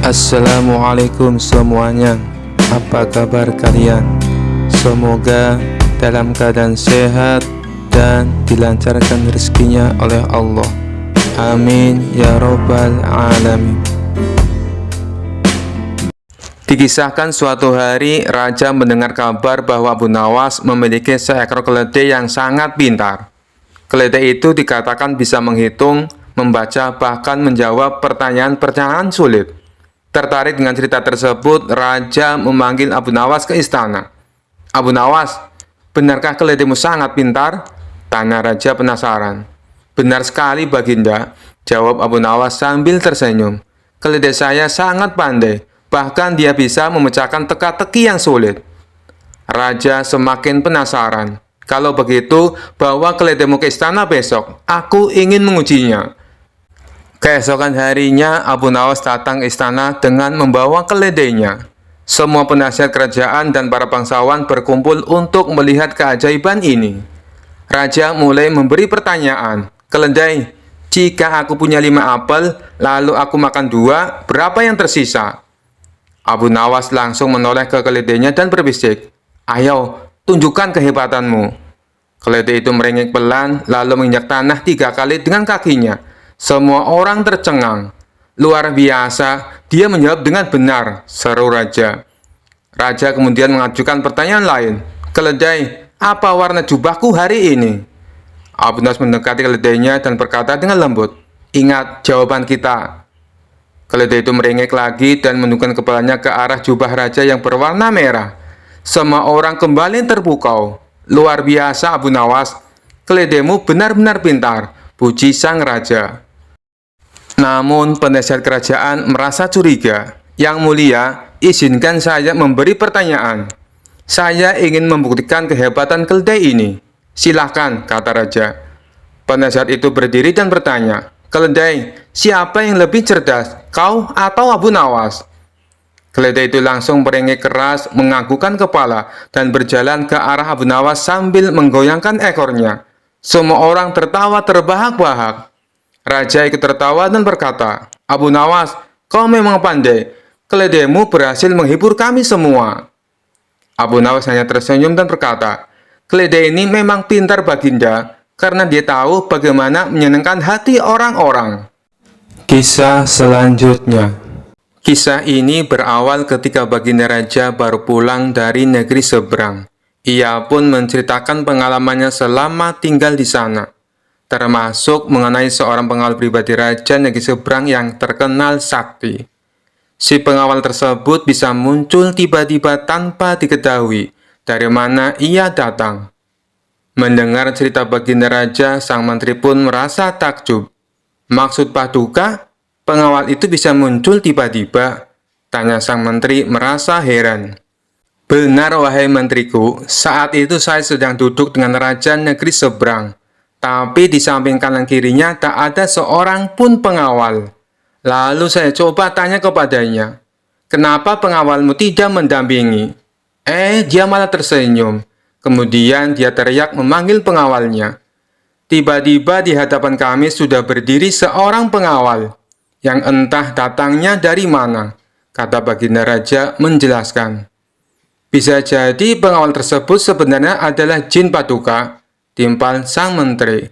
Assalamualaikum semuanya. Apa kabar kalian? Semoga dalam keadaan sehat dan dilancarkan rezekinya oleh Allah. Amin ya robbal alamin. Dikisahkan suatu hari raja mendengar kabar bahwa Abu Nawas memiliki seekor keledai yang sangat pintar. Keledai itu dikatakan bisa menghitung, membaca, bahkan menjawab pertanyaan-pertanyaan sulit. Tertarik dengan cerita tersebut, raja memanggil Abu Nawas ke istana. "Abu Nawas, benarkah keledaimu sangat pintar?" tanya raja penasaran. "Benar sekali, Baginda," jawab Abu Nawas sambil tersenyum. "Keledai saya sangat pandai, bahkan dia bisa memecahkan teka-teki yang sulit." Raja semakin penasaran. "Kalau begitu, bawa keledaimu ke istana besok. Aku ingin mengujinya." Keesokan harinya, Abu Nawas datang ke istana dengan membawa keledainya. Semua penasihat kerajaan dan para bangsawan berkumpul untuk melihat keajaiban ini. Raja mulai memberi pertanyaan. "Keledai, jika aku punya 5 apel, lalu aku makan 2, berapa yang tersisa?" Abu Nawas langsung menoleh ke keledainya dan berbisik, "Ayo, tunjukkan kehebatanmu." Keledai itu merengek pelan, lalu menginjak tanah 3 kali dengan kakinya. Semua orang tercengang. "Luar biasa, dia menjawab dengan benar," seru raja. Raja kemudian mengajukan pertanyaan lain. "Keledai, apa warna jubahku hari ini?" Abu Nawas mendekati keledainya dan berkata dengan lembut, "Ingat jawaban kita." Keledai itu merengek lagi dan menundukkan kepalanya ke arah jubah raja yang berwarna merah. Semua orang kembali terpukau. "Luar biasa, Abu Nawas, keledaimu benar-benar pintar," puji sang raja. Namun penasihat kerajaan merasa curiga. "Yang mulia, izinkan saya memberi pertanyaan. Saya ingin membuktikan kehebatan keledai ini." "Silahkan," kata raja. Penasihat itu berdiri dan bertanya, "Keledai, siapa yang lebih cerdas, kau atau Abu Nawas?" Keledai itu langsung merengek keras, menganggukkan kepala, dan berjalan ke arah Abu Nawas sambil menggoyangkan ekornya. Semua orang tertawa terbahak-bahak. Raja ikut tertawa dan berkata, "Abu Nawas, kau memang pandai. Keledaimu berhasil menghibur kami semua." Abu Nawas hanya tersenyum dan berkata, "Keledai ini memang pintar, Baginda, karena dia tahu bagaimana menyenangkan hati orang-orang." Kisah selanjutnya. Kisah ini berawal ketika Baginda Raja baru pulang dari negeri seberang. Ia pun menceritakan pengalamannya selama tinggal di sana, termasuk mengenai seorang pengawal pribadi raja negeri seberang yang terkenal sakti. Si pengawal tersebut bisa muncul tiba-tiba tanpa diketahui dari mana ia datang. Mendengar cerita Baginda Raja, sang menteri pun merasa takjub. "Maksud Paduka, pengawal itu bisa muncul tiba-tiba?" tanya sang menteri merasa heran. "Benar, wahai menteriku, saat itu saya sedang duduk dengan raja negeri seberang. Tapi di samping kanan kirinya tak ada seorang pun pengawal. Lalu saya coba tanya kepadanya, 'Kenapa pengawalmu tidak mendampingi?' Dia malah tersenyum. Kemudian dia teriak memanggil pengawalnya. Tiba-tiba di hadapan kami sudah berdiri seorang pengawal, yang entah datangnya dari mana," kata Baginda Raja menjelaskan. "Bisa jadi pengawal tersebut sebenarnya adalah jin, Paduka," timpal sang menteri.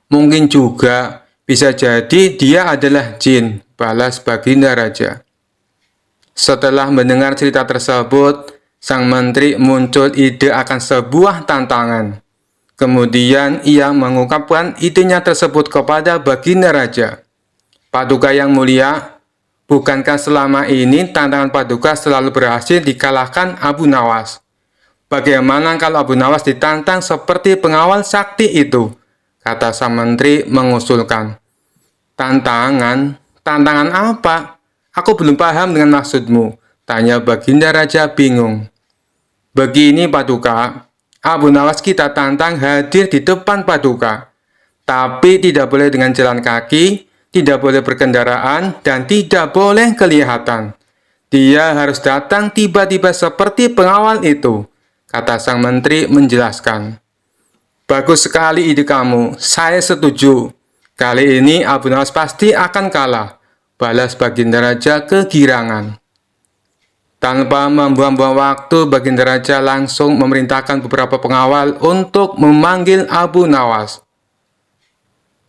"Mungkin juga bisa jadi dia adalah jin," balas Baginda Raja. Setelah mendengar cerita tersebut, sang menteri muncul ide akan sebuah tantangan. Kemudian ia mengungkapkan idenya tersebut kepada Baginda Raja. "Paduka yang mulia, bukankah selama ini tantangan Paduka selalu berhasil dikalahkan Abu Nawas? Bagaimana kalau Abu Nawas ditantang seperti pengawal sakti itu?" kata sang menteri mengusulkan. "Tantangan? Tantangan apa? Aku belum paham dengan maksudmu," tanya Baginda Raja bingung. "Begini, Paduka, Abu Nawas kita tantang hadir di depan Paduka. Tapi tidak boleh dengan jalan kaki, tidak boleh berkendaraan, dan tidak boleh kelihatan. Dia harus datang tiba-tiba seperti pengawal itu," kata sang menteri menjelaskan. "Bagus sekali ide kamu, saya setuju. Kali ini Abu Nawas pasti akan kalah," balas Baginda Raja kegirangan. Tanpa membuang-buang waktu, Baginda Raja langsung memerintahkan beberapa pengawal untuk memanggil Abu Nawas.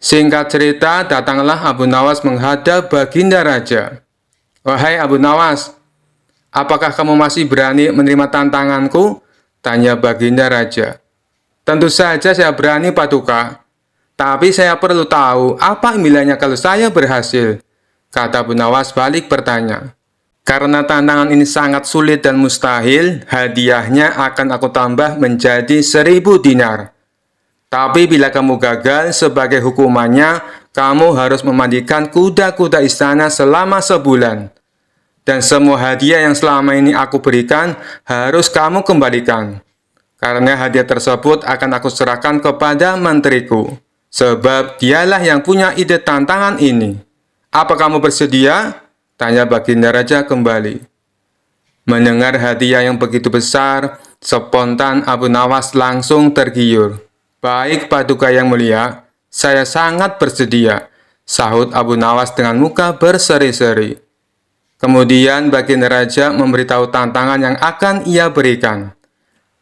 Singkat cerita, datanglah Abu Nawas menghadap Baginda Raja. "Wahai Abu Nawas, apakah kamu masih berani menerima tantanganku?" tanya Baginda Raja. "Tentu saja saya berani, Paduka. Tapi saya perlu tahu apa impiannya kalau saya berhasil," kata Abu Nawas balik bertanya. "Karena tantangan ini sangat sulit dan mustahil, hadiahnya akan aku tambah menjadi 1000 dinar. Tapi bila kamu gagal, sebagai hukumannya, kamu harus memandikan kuda-kuda istana selama sebulan. Dan semua hadiah yang selama ini aku berikan harus kamu kembalikan. Karena hadiah tersebut akan aku serahkan kepada menteriku, sebab dialah yang punya ide tantangan ini. Apa kamu bersedia?" tanya Baginda Raja kembali. Mendengar hadiah yang begitu besar, spontan Abu Nawas langsung tergiur. "Baik, Paduka yang mulia, saya sangat bersedia," sahut Abu Nawas dengan muka berseri-seri. Kemudian Baginda Raja memberitahu tantangan yang akan ia berikan.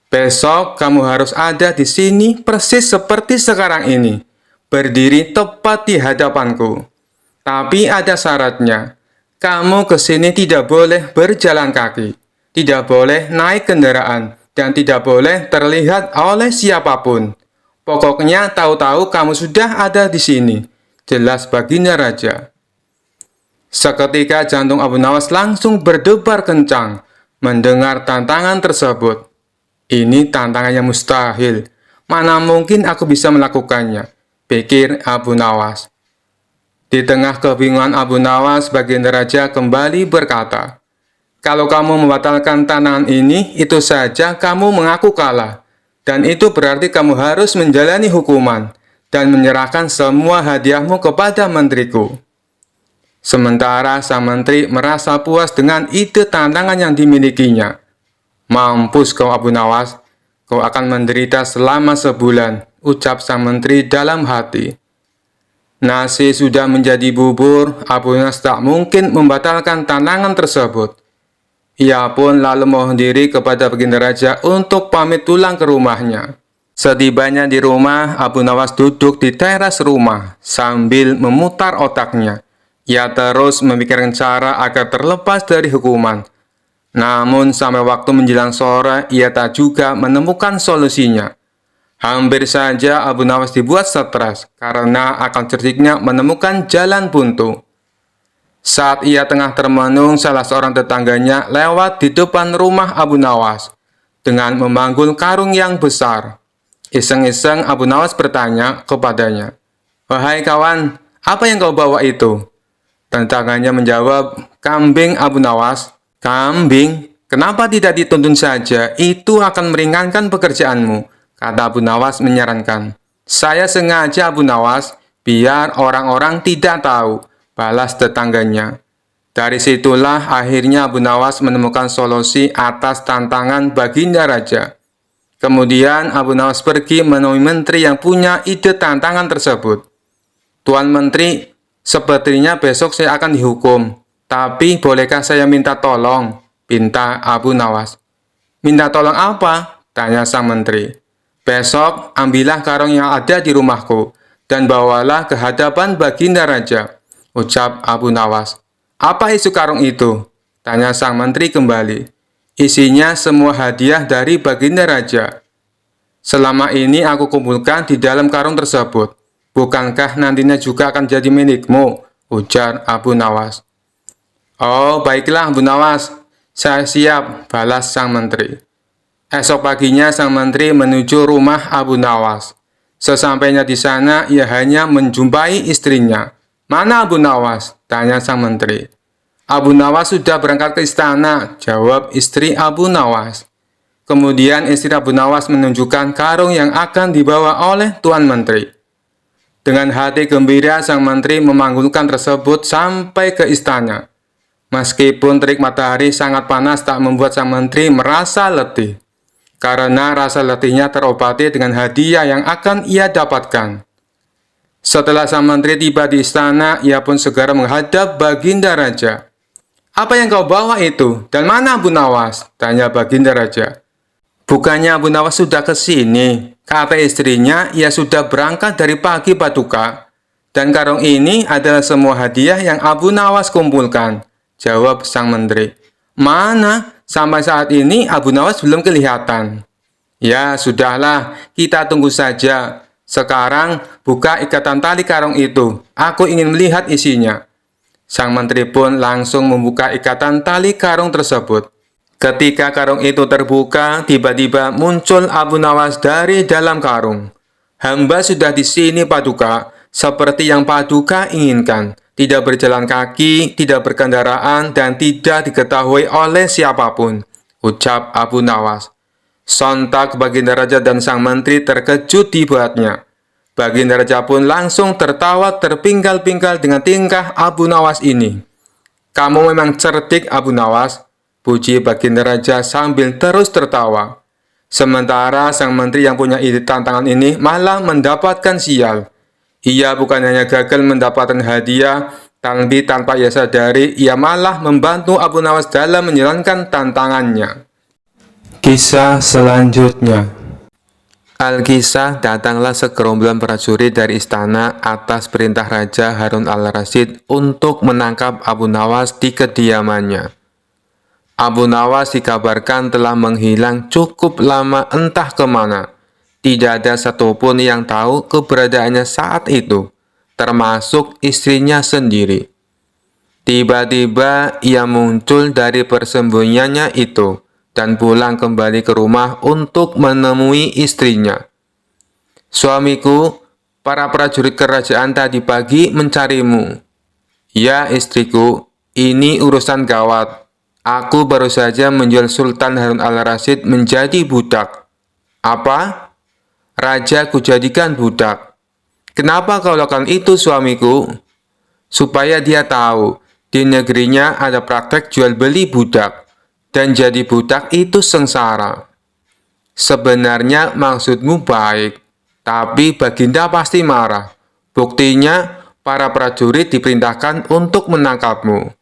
"Besok kamu harus ada di sini persis seperti sekarang ini, berdiri tepat di hadapanku. Tapi ada syaratnya. Kamu ke sini tidak boleh berjalan kaki, tidak boleh naik kendaraan, dan tidak boleh terlihat oleh siapapun. Pokoknya tahu-tahu kamu sudah ada di sini," jelas Baginda Raja. Seketika jantung Abu Nawas langsung berdebar kencang mendengar tantangan tersebut. "Ini tantangan yang mustahil. Mana mungkin aku bisa melakukannya," pikir Abu Nawas. Di tengah kebingungan Abu Nawas, Baginda Raja kembali berkata, "Kalau kamu membatalkan tantangan ini, itu saja kamu mengaku kalah. Dan itu berarti kamu harus menjalani hukuman dan menyerahkan semua hadiahmu kepada menteriku." Sementara sang menteri merasa puas dengan ide tantangan yang dimilikinya. "Mampus kau Abu Nawas, kau akan menderita selama sebulan," ucap sang menteri dalam hati. Nasi sudah menjadi bubur, Abu Nawas tak mungkin membatalkan tantangan tersebut. Ia pun lalu mohon diri kepada Baginda Raja untuk pamit pulang ke rumahnya. Setibanya di rumah, Abu Nawas duduk di teras rumah sambil memutar otaknya. Ia terus memikirkan cara agar terlepas dari hukuman. Namun sampai waktu menjelang sore, ia tak juga menemukan solusinya. Hampir saja Abu Nawas dibuat stres karena akan cerdiknya menemukan jalan buntu. Saat ia tengah termenung, salah seorang tetangganya lewat di depan rumah Abu Nawas dengan memanggul karung yang besar. Iseng-iseng Abu Nawas bertanya kepadanya, "Wahai kawan, apa yang kau bawa itu?" Tetangganya menjawab, "Kambing Abu Nawas." "Kambing? Kenapa tidak dituntun saja? Itu akan meringankan pekerjaanmu," kata Abu Nawas menyarankan. "Saya sengaja Abu Nawas, biar orang-orang tidak tahu," balas tetangganya. Dari situlah akhirnya Abu Nawas menemukan solusi atas tantangan Baginda Raja. Kemudian Abu Nawas pergi menemui menteri yang punya ide tantangan tersebut. "Tuan Menteri, sepertinya besok saya akan dihukum. Tapi bolehkah saya minta tolong?" pinta Abu Nawas. "Minta tolong apa?" tanya sang menteri. "Besok ambillah karung yang ada di rumahku dan bawalah ke hadapan Baginda Raja," ucap Abu Nawas. "Apa isi karung itu?" tanya sang menteri kembali. "Isinya semua hadiah dari Baginda Raja. Selama ini aku kumpulkan di dalam karung tersebut. Bukankah nantinya juga akan jadi milikmu?" ujar Abu Nawas. "Oh, baiklah Abu Nawas, saya siap," balas sang menteri. Esok paginya sang menteri menuju rumah Abu Nawas. Sesampainya di sana, ia hanya menjumpai istrinya. "Mana Abu Nawas?" tanya sang menteri. "Abu Nawas sudah berangkat ke istana," jawab istri Abu Nawas. Kemudian istri Abu Nawas menunjukkan karung yang akan dibawa oleh Tuan Menteri. Dengan hati gembira, sang menteri memanggulkan tersebut sampai ke istana. Meskipun terik matahari sangat panas tak membuat sang menteri merasa letih, karena rasa letihnya terobati dengan hadiah yang akan ia dapatkan. Setelah sang menteri tiba di istana, ia pun segera menghadap Baginda Raja. "Apa yang kau bawa itu? Dan mana Abu Nawas?" tanya Baginda Raja. "Bukannya Abu Nawas sudah ke sini?" kata istrinya. "Ia sudah berangkat dari pagi, Paduka. Dan karung ini adalah semua hadiah yang Abu Nawas kumpulkan," jawab sang menteri. "Mana? Sampai saat ini Abu Nawas belum kelihatan." "Ya, sudahlah, kita tunggu saja. Sekarang buka ikatan tali karung itu. Aku ingin melihat isinya." Sang menteri pun langsung membuka ikatan tali karung tersebut. Ketika karung itu terbuka, tiba-tiba muncul Abu Nawas dari dalam karung. "Hamba sudah di sini, Paduka, seperti yang Paduka inginkan. Tidak berjalan kaki, tidak berkendaraan, dan tidak diketahui oleh siapapun," ucap Abu Nawas. Sontak Baginda Raja dan sang menteri terkejut dibuatnya. Baginda Raja pun langsung tertawa terpinggal-pinggal dengan tingkah Abu Nawas ini. "Kamu memang cerdik, Abu Nawas," puji Baginda Raja sambil terus tertawa. Sementara sang menteri yang punya ide tantangan ini malah mendapatkan sial. Ia bukan hanya gagal mendapatkan hadiah, tapi tanpa ia sadari, ia malah membantu Abu Nawas dalam menjalankan tantangannya. Kisah selanjutnya. Alkisah, datanglah segerombolan prajurit dari istana atas perintah Raja Harun al-Rasyid untuk menangkap Abu Nawas di kediamannya. Abu Nawas dikabarkan telah menghilang cukup lama entah kemana. Tidak ada satupun yang tahu keberadaannya saat itu, termasuk istrinya sendiri. Tiba-tiba ia muncul dari persembunyiannya itu dan pulang kembali ke rumah untuk menemui istrinya. "Suamiku, para prajurit kerajaan tadi pagi mencarimu." "Ya, istriku, ini urusan gawat. Aku baru saja menjual Sultan Harun al-Rasyid menjadi budak." "Apa? Raja kujadikan budak? Kenapa kau lakukan itu, suamiku?" "Supaya dia tahu, di negerinya ada praktek jual beli budak. Dan jadi budak itu sengsara." "Sebenarnya maksudmu baik, tapi Baginda pasti marah. Buktinya, para prajurit diperintahkan untuk menangkapmu.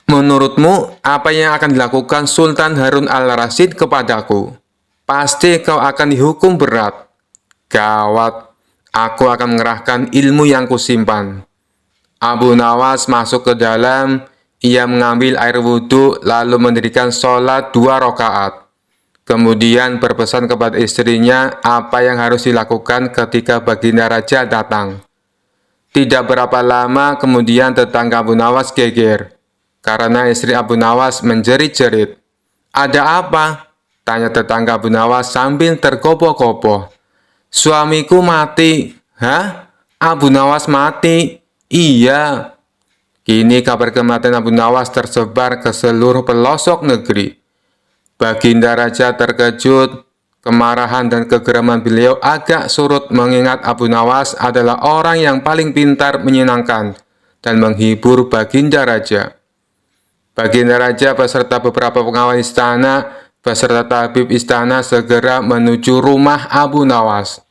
Menurutmu, apa yang akan dilakukan Sultan Harun al-Rasyid kepadaku? Pasti kau akan dihukum berat." "Gawat, aku akan mengerahkan ilmu yang kusimpan." Abu Nawas masuk ke dalam. Ia mengambil air wudhu lalu mendirikan sholat 2 rakaat. Kemudian berpesan kepada istrinya apa yang harus dilakukan ketika Baginda Raja datang. Tidak berapa lama kemudian tetangga Abu Nawas geger karena istri Abu Nawas menjerit-jerit. "Ada apa?" tanya tetangga Abu Nawas sambil tergopoh-gopoh. "Suamiku mati." "Hah? Abu Nawas mati?" "Iya." Kini kabar kematian Abu Nawas tersebar ke seluruh pelosok negeri. Baginda Raja terkejut. Kemarahan dan kegeraman beliau agak surut mengingat Abu Nawas adalah orang yang paling pintar menyenangkan dan menghibur Baginda Raja. Baginda Raja beserta beberapa pengawal istana beserta tabib istana segera menuju rumah Abu Nawas.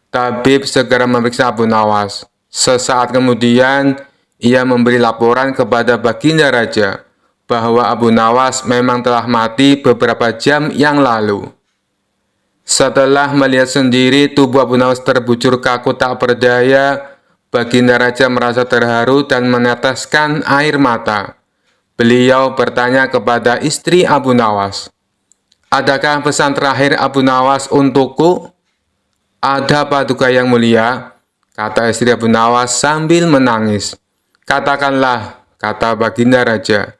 Tabib segera memeriksa Abu Nawas. Sesaat kemudian, ia memberi laporan kepada Baginda Raja bahwa Abu Nawas memang telah mati beberapa jam yang lalu. Setelah melihat sendiri tubuh Abu Nawas terbujur kaku tak berdaya, Baginda Raja merasa terharu dan meneteskan air mata. Beliau bertanya kepada istri Abu Nawas, "Adakah pesan terakhir Abu Nawas untukku?" "Ada, Paduka yang mulia," kata istri Abu Nawas sambil menangis. "Katakanlah," kata Baginda Raja.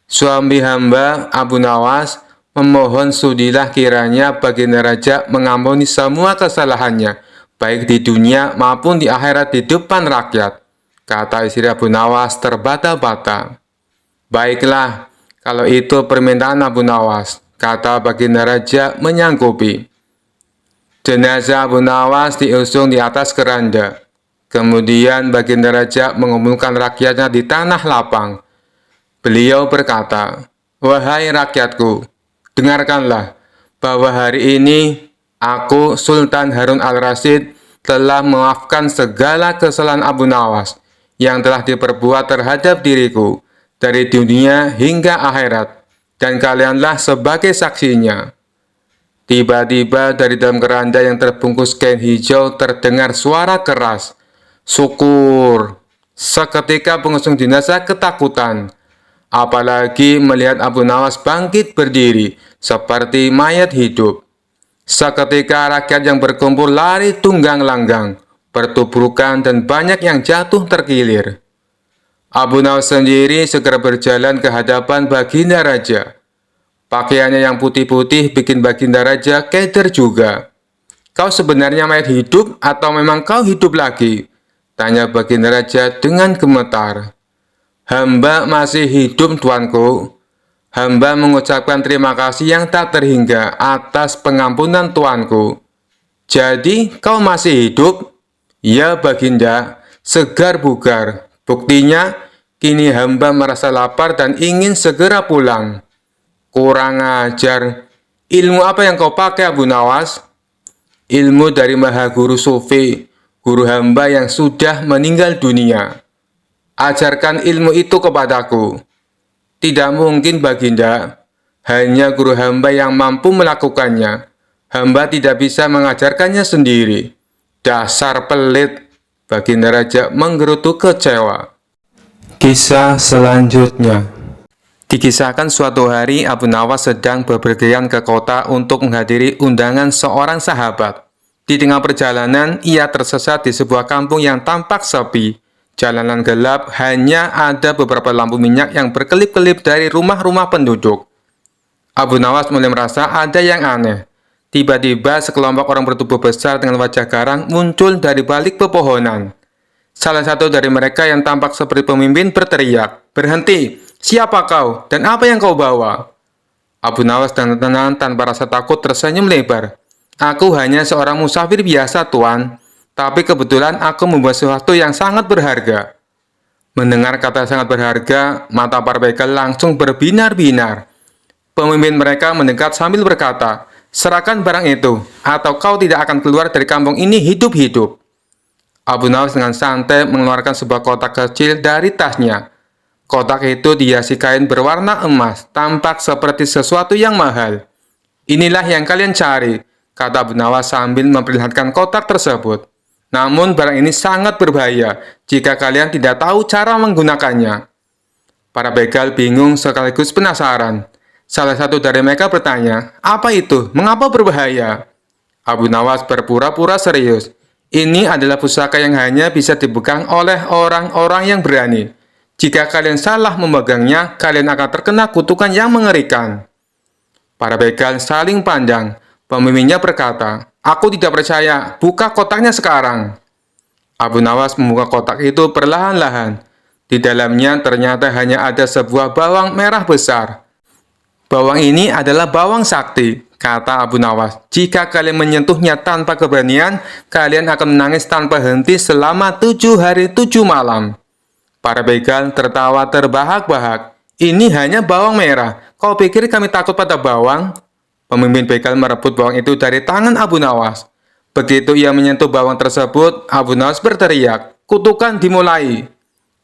"Suami hamba, Abu Nawas, memohon sudilah kiranya Baginda Raja mengampuni semua kesalahannya, baik di dunia maupun di akhirat di depan rakyat," kata istri Abu Nawas terbata-bata. "Baiklah, kalau itu permintaan Abu Nawas," kata Baginda Raja menyanggupi. Jenazah Abu Nawas diusung di atas keranda. Kemudian Baginda Raja mengumpulkan rakyatnya di tanah lapang. Beliau berkata, "Wahai rakyatku, dengarkanlah bahwa hari ini aku, Sultan Harun al-Rasyid, telah memaafkan segala kesalahan Abu Nawas yang telah diperbuat terhadap diriku dari dunia hingga akhirat, dan kalianlah sebagai saksinya." Tiba-tiba dari dalam keranda yang terbungkus kain hijau terdengar suara keras, "Syukur!" Seketika pengusung jenazah ketakutan, apalagi melihat Abu Nawas bangkit berdiri seperti mayat hidup. Seketika rakyat yang berkumpul lari tunggang langgang, bertubrukan, dan banyak yang jatuh terkilir. Abu Nawas sendiri segera berjalan ke hadapan Baginda Raja. Pakaiannya yang putih-putih bikin Baginda Raja keder juga. "Kau sebenarnya mayat hidup atau memang kau hidup lagi?" tanya Baginda Raja dengan gemetar. "Hamba masih hidup, tuanku. Hamba mengucapkan terima kasih yang tak terhingga atas pengampunan tuanku." "Jadi kau masih hidup?" "Ya Baginda, segar bugar. Buktinya, kini hamba merasa lapar dan ingin segera pulang." "Kurang ajar. Ilmu apa yang kau pakai, Abu Nawas?" "Ilmu dari Maha Guru Sufi, guru hamba yang sudah meninggal dunia. Ajarkan ilmu itu kepadaku." "Tidak mungkin, Baginda. Hanya guru hamba yang mampu melakukannya. Hamba tidak bisa mengajarkannya sendiri." "Dasar pelit!" Baginda Raja menggerutu kecewa. Kisah selanjutnya. Dikisahkan suatu hari Abu Nawas sedang bepergian ke kota untuk menghadiri undangan seorang sahabat. Di tengah perjalanan, ia tersesat di sebuah kampung yang tampak sepi. Jalanan gelap, hanya ada beberapa lampu minyak yang berkelip-kelip dari rumah-rumah penduduk. Abu Nawas mulai merasa ada yang aneh. Tiba-tiba sekelompok orang bertubuh besar dengan wajah garang muncul dari balik pepohonan. Salah satu dari mereka yang tampak seperti pemimpin berteriak, "Berhenti! Siapa kau dan apa yang kau bawa?" Abu Nawas dengan tenang tanpa rasa takut tersenyum lebar. "Aku hanya seorang musafir biasa, Tuan. Tapi kebetulan aku membawa sesuatu yang sangat berharga." Mendengar kata sangat berharga, mata para begal langsung berbinar-binar. Pemimpin mereka mendekat sambil berkata, "Serahkan barang itu, atau kau tidak akan keluar dari kampung ini hidup-hidup." Abu Nawas dengan santai mengeluarkan sebuah kotak kecil dari tasnya. Kotak itu dihiasi kain berwarna emas, tampak seperti sesuatu yang mahal. "Inilah yang kalian cari," kata Abu Nawas sambil memperlihatkan kotak tersebut. "Namun barang ini sangat berbahaya jika kalian tidak tahu cara menggunakannya." Para begal bingung sekaligus penasaran. Salah satu dari mereka bertanya, "Apa itu? Mengapa berbahaya?" Abu Nawas berpura-pura serius. "Ini adalah pusaka yang hanya bisa dipegang oleh orang-orang yang berani. Jika kalian salah memegangnya, kalian akan terkena kutukan yang mengerikan." Para begal saling pandang. Pemimpinnya berkata, "Aku tidak percaya, buka kotaknya sekarang." Abu Nawas membuka kotak itu perlahan-lahan. Di dalamnya ternyata hanya ada sebuah bawang merah besar. "Bawang ini adalah bawang sakti," kata Abu Nawas. "Jika kalian menyentuhnya tanpa keberanian, kalian akan menangis tanpa henti selama 7 hari 7 malam. Para begal tertawa terbahak-bahak. "Ini hanya bawang merah. Kau pikir kami takut pada bawang?" Pemimpin begal merebut bawang itu dari tangan Abu Nawas. Begitu ia menyentuh bawang tersebut, Abu Nawas berteriak, "Kutukan dimulai!"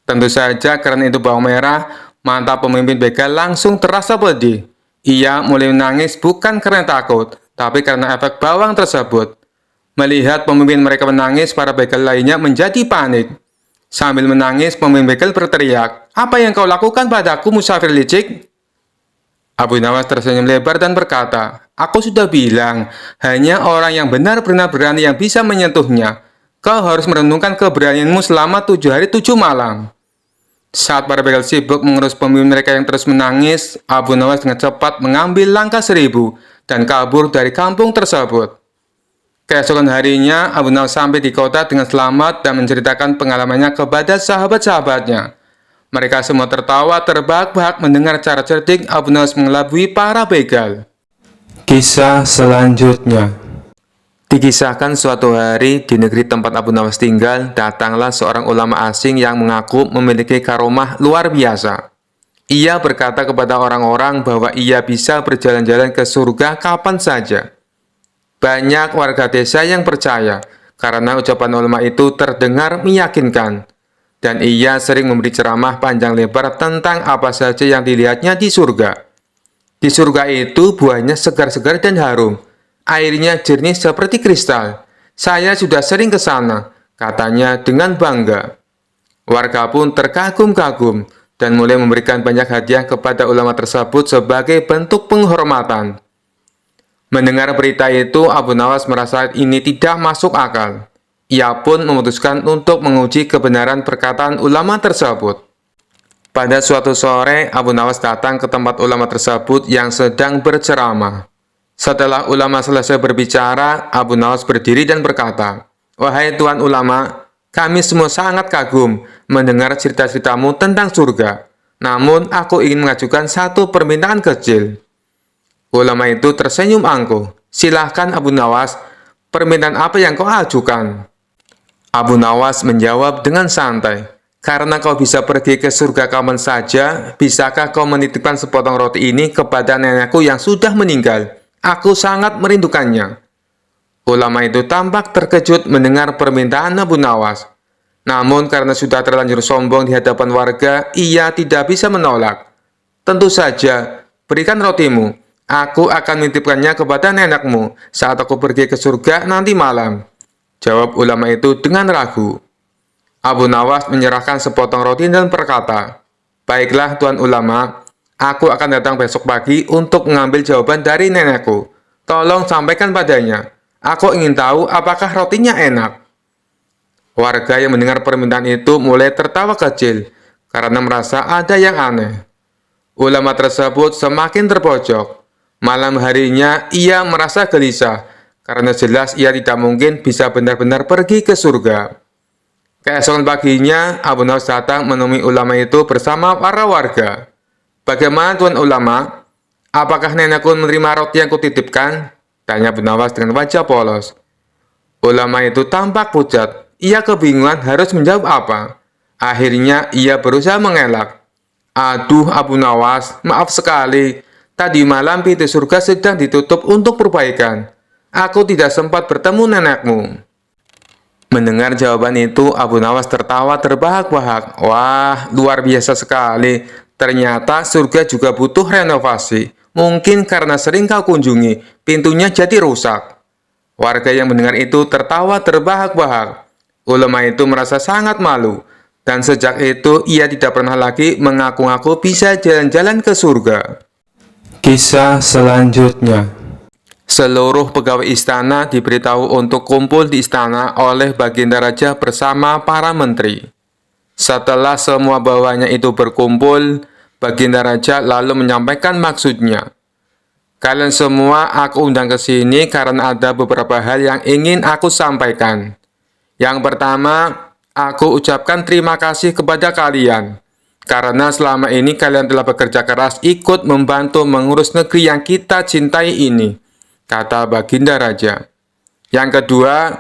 Tentu saja karena itu bawang merah, mata pemimpin begal langsung terasa pedih. Ia mulai menangis bukan karena takut, tapi karena efek bawang tersebut. Melihat pemimpin mereka menangis, para begal lainnya menjadi panik. Sambil menangis, pemimpin begal berteriak, "Apa yang kau lakukan padaku, musafir licik?" Abu Nawas tersenyum lebar dan berkata, "Aku sudah bilang, hanya orang yang benar-benar berani yang bisa menyentuhnya. Kau harus merenungkan keberanianmu selama 7 hari 7 malam." Saat para begal sibuk mengurus pemimpin mereka yang terus menangis, Abu Nawas dengan cepat mengambil langkah 1000 dan kabur dari kampung tersebut. Keesokan harinya, Abu Nawas sampai di kota dengan selamat dan menceritakan pengalamannya kepada sahabat-sahabatnya. Mereka semua tertawa terbahak-bahak mendengar cara cerdik Abu Nawas mengelabui para begal. Kisah selanjutnya. Dikisahkan suatu hari di negeri tempat Abu Nawas tinggal, datanglah seorang ulama asing yang mengaku memiliki karomah luar biasa. Ia berkata kepada orang-orang bahwa ia bisa berjalan-jalan ke surga kapan saja. Banyak warga desa yang percaya karena ucapan ulama itu terdengar meyakinkan, dan ia sering memberi ceramah panjang lebar tentang apa saja yang dilihatnya di surga. Di surga itu buahnya segar-segar dan harum, airnya jernih seperti kristal. Saya sudah sering ke sana, katanya dengan bangga. Warga pun terkagum-kagum dan mulai memberikan banyak hadiah kepada ulama tersebut sebagai bentuk penghormatan. Mendengar berita itu, Abu Nawas merasa ini tidak masuk akal. Ia pun memutuskan untuk menguji kebenaran perkataan ulama tersebut. Pada suatu sore, Abu Nawas datang ke tempat ulama tersebut yang sedang berceramah. Setelah ulama selesai berbicara, Abu Nawas berdiri dan berkata, "Wahai Tuan Ulama, kami semua sangat kagum mendengar cerita-ceritamu tentang surga. Namun, aku ingin mengajukan satu permintaan kecil." Ulama itu tersenyum angkuh. "Silahkan Abu Nawas, permintaan apa yang kau ajukan?" Abu Nawas menjawab dengan santai, "Karena kau bisa pergi ke surga kapan saja, bisakah kau menitipkan sepotong roti ini kepada nenekku yang sudah meninggal? Aku sangat merindukannya." Ulama itu tampak terkejut mendengar permintaan Abu Nawas. Namun karena sudah terlanjur sombong di hadapan warga, ia tidak bisa menolak. "Tentu saja, berikan rotimu. Aku akan menitipkannya kepada nenekmu saat aku pergi ke surga nanti malam," jawab ulama itu dengan ragu. Abu Nawas menyerahkan sepotong roti dan berkata, "Baiklah Tuan Ulama, aku akan datang besok pagi untuk mengambil jawaban dari nenekku. Tolong sampaikan padanya. Aku ingin tahu apakah rotinya enak." Warga yang mendengar permintaan itu mulai tertawa kecil karena merasa ada yang aneh. Ulama tersebut semakin terpojok. Malam harinya ia merasa gelisah karena jelas ia tidak mungkin bisa benar-benar pergi ke surga. Keesokan paginya, Abu Nawas datang menemui ulama itu bersama para warga. "Bagaimana Tuan Ulama? Apakah nenekku menerima roti yang kutitipkan?" tanya Abu Nawas dengan wajah polos. Ulama itu tampak pucat. Ia kebingungan harus menjawab apa. Akhirnya ia berusaha mengelak. "Aduh Abu Nawas, maaf sekali. Tadi malam pintu surga sedang ditutup untuk perbaikan. Aku tidak sempat bertemu nenekmu." Mendengar jawaban itu, Abu Nawas tertawa terbahak-bahak. "Wah, luar biasa sekali. Ternyata surga juga butuh renovasi. Mungkin karena sering kau kunjungi, pintunya jadi rusak." Warga yang mendengar itu tertawa terbahak-bahak. Ulama itu merasa sangat malu, dan sejak itu ia tidak pernah lagi mengaku-ngaku bisa jalan-jalan ke surga. Kisah selanjutnya. Seluruh pegawai istana diberitahu untuk kumpul di istana oleh Baginda Raja bersama para menteri. Setelah semua bawahannya itu berkumpul, Baginda Raja lalu menyampaikan maksudnya. "Kalian semua aku undang ke sini karena ada beberapa hal yang ingin aku sampaikan. Yang pertama, aku ucapkan terima kasih kepada kalian, karena selama ini kalian telah bekerja keras ikut membantu mengurus negeri yang kita cintai ini," kata Baginda Raja. "Yang kedua,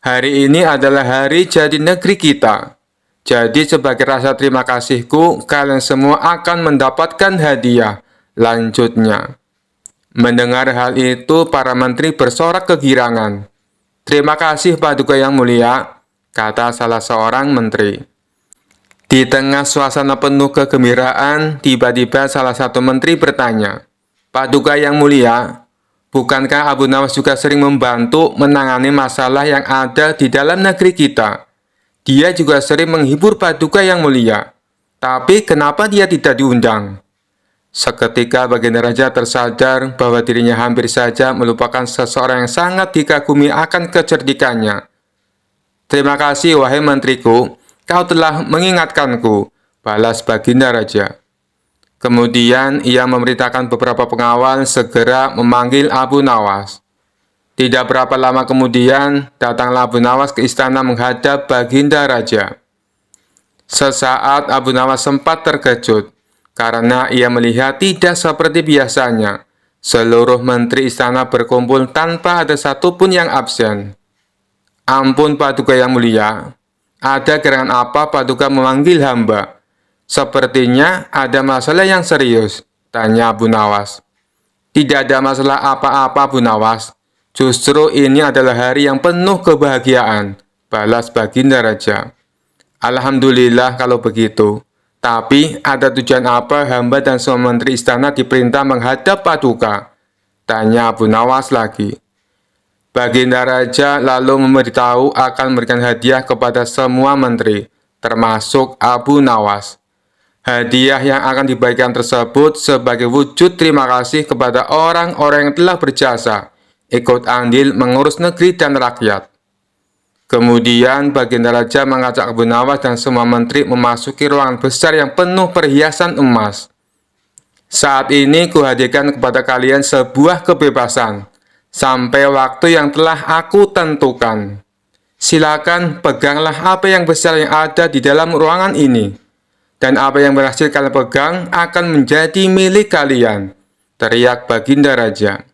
hari ini adalah hari jadi negeri kita. Jadi sebagai rasa terima kasihku, kalian semua akan mendapatkan hadiah," lanjutnya. Mendengar hal itu, para menteri bersorak kegirangan. "Terima kasih Paduka yang mulia," kata salah seorang menteri. Di tengah suasana penuh kegembiraan, tiba-tiba salah satu menteri bertanya, "Paduka yang mulia, bukankah Abu Nawas juga sering membantu menangani masalah yang ada di dalam negeri kita? Dia juga sering menghibur Paduka yang mulia. Tapi kenapa dia tidak diundang?" Seketika Baginda Raja tersadar bahwa dirinya hampir saja melupakan seseorang yang sangat dikagumi akan kecerdikannya. "Terima kasih wahai menteriku, kau telah mengingatkanku," balas Baginda Raja. Kemudian ia memerintahkan beberapa pengawal segera memanggil Abu Nawas. Tidak berapa lama kemudian, datanglah Abu Nawas ke istana menghadap Baginda Raja. Sesaat Abu Nawas sempat terkejut, karena ia melihat tidak seperti biasanya. Seluruh menteri istana berkumpul tanpa ada satupun yang absen. "Ampun Paduka yang mulia, ada gerangan apa Paduka memanggil hamba? Sepertinya ada masalah yang serius," tanya Abu Nawas. "Tidak ada masalah apa-apa Abu Nawas. Justru ini adalah hari yang penuh kebahagiaan, balas Baginda Raja. Alhamdulillah kalau begitu. Tapi ada tujuan apa hamba dan semua menteri istana diperintah menghadap Paduka? Tanya Abu Nawas lagi. Baginda Raja lalu memberitahu akan memberikan hadiah kepada semua menteri, termasuk Abu Nawas. Hadiah yang akan dibagikan tersebut sebagai wujud terima kasih kepada orang-orang yang telah berjasa, ikut andil mengurus negeri dan rakyat. Kemudian Baginda Raja mengajak Abu Nawas dan semua menteri memasuki ruangan besar yang penuh perhiasan emas. Saat ini kuhadirkan kepada kalian sebuah kebebasan, sampai waktu yang telah aku tentukan. Silakan peganglah apa yang besar yang ada di dalam ruangan ini. Dan apa yang berhasil kalian pegang akan menjadi milik kalian, teriak Baginda Raja.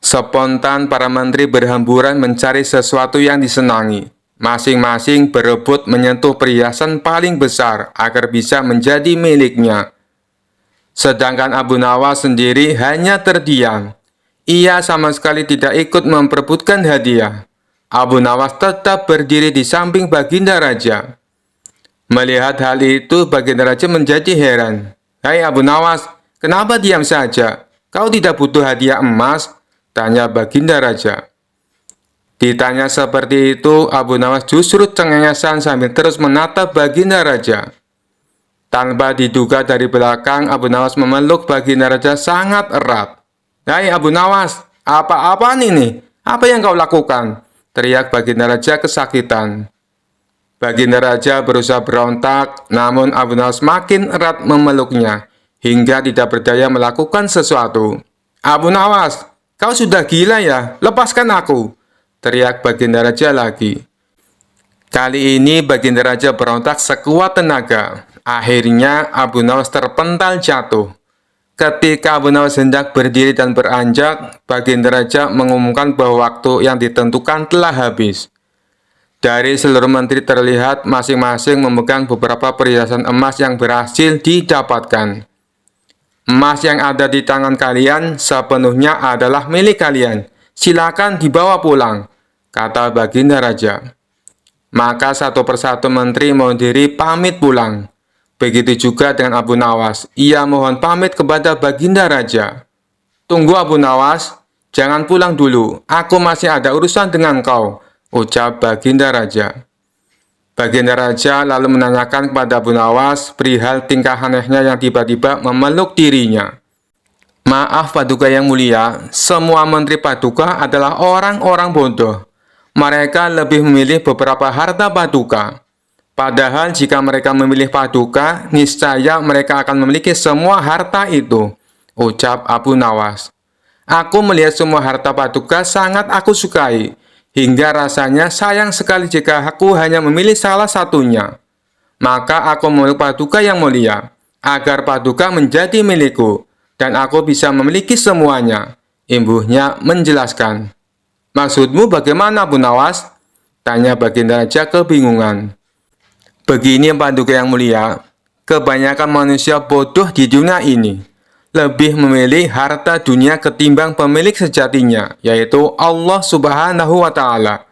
Spontan para menteri berhamburan mencari sesuatu yang disenangi. Masing-masing berebut menyentuh perhiasan paling besar agar bisa menjadi miliknya. Sedangkan Abu Nawas sendiri hanya terdiam. Ia sama sekali tidak ikut memperebutkan hadiah. Abu Nawas tetap berdiri di samping Baginda Raja. Melihat hal itu, Baginda Raja menjadi heran. "Hai Abu Nawas, kenapa diam saja? Kau tidak butuh hadiah emas?" tanya Baginda Raja. Ditanya seperti itu, Abu Nawas justru cengengesan sambil terus menatap Baginda Raja. Tanpa diduga dari belakang, Abu Nawas memeluk Baginda Raja sangat erat. "Hai Abu Nawas, apa-apaan ini? Apa yang kau lakukan?" teriak Baginda Raja kesakitan. Baginda Raja berusaha berontak, namun Abu Nawas makin erat memeluknya, hingga tidak berdaya melakukan sesuatu. "Abu Nawas, kau sudah gila ya? Lepaskan aku!" teriak Baginda Raja lagi. Kali ini Baginda Raja berontak sekuat tenaga. Akhirnya Abu Nawas terpental jatuh. Ketika Abu Nawas hendak berdiri dan beranjak, Baginda Raja mengumumkan bahwa waktu yang ditentukan telah habis. Dari seluruh menteri terlihat masing-masing memegang beberapa perhiasan emas yang berhasil didapatkan. "Emas yang ada di tangan kalian sepenuhnya adalah milik kalian. Silakan dibawa pulang," kata Baginda Raja. Maka satu persatu menteri mohon diri pamit pulang. Begitu juga dengan Abu Nawas. Ia mohon pamit kepada Baginda Raja. "Tunggu Abu Nawas, jangan pulang dulu. Aku masih ada urusan dengan kau," ucap Baginda Raja. Baginda Raja lalu menanyakan kepada Abu Nawas perihal tingkah anehnya yang tiba-tiba memeluk dirinya. "Maaf Paduka yang mulia, semua menteri Paduka adalah orang-orang bodoh. Mereka lebih memilih beberapa harta Paduka. Padahal jika mereka memilih Paduka, niscaya mereka akan memiliki semua harta itu," ucap Abu Nawas. "Aku melihat semua harta Paduka sangat aku sukai. Hingga rasanya sayang sekali jika aku hanya memilih salah satunya. Maka aku memeluk Paduka yang mulia, agar Paduka menjadi milikku, dan aku bisa memiliki semuanya," imbuhnya menjelaskan. "Maksudmu bagaimana Abu Nawas?" tanya Baginda Raja kebingungan. "Begini Paduka yang mulia, kebanyakan manusia bodoh di dunia ini lebih memilih harta dunia ketimbang pemilik sejatinya, yaitu Allah Subhanahu wa Ta'ala.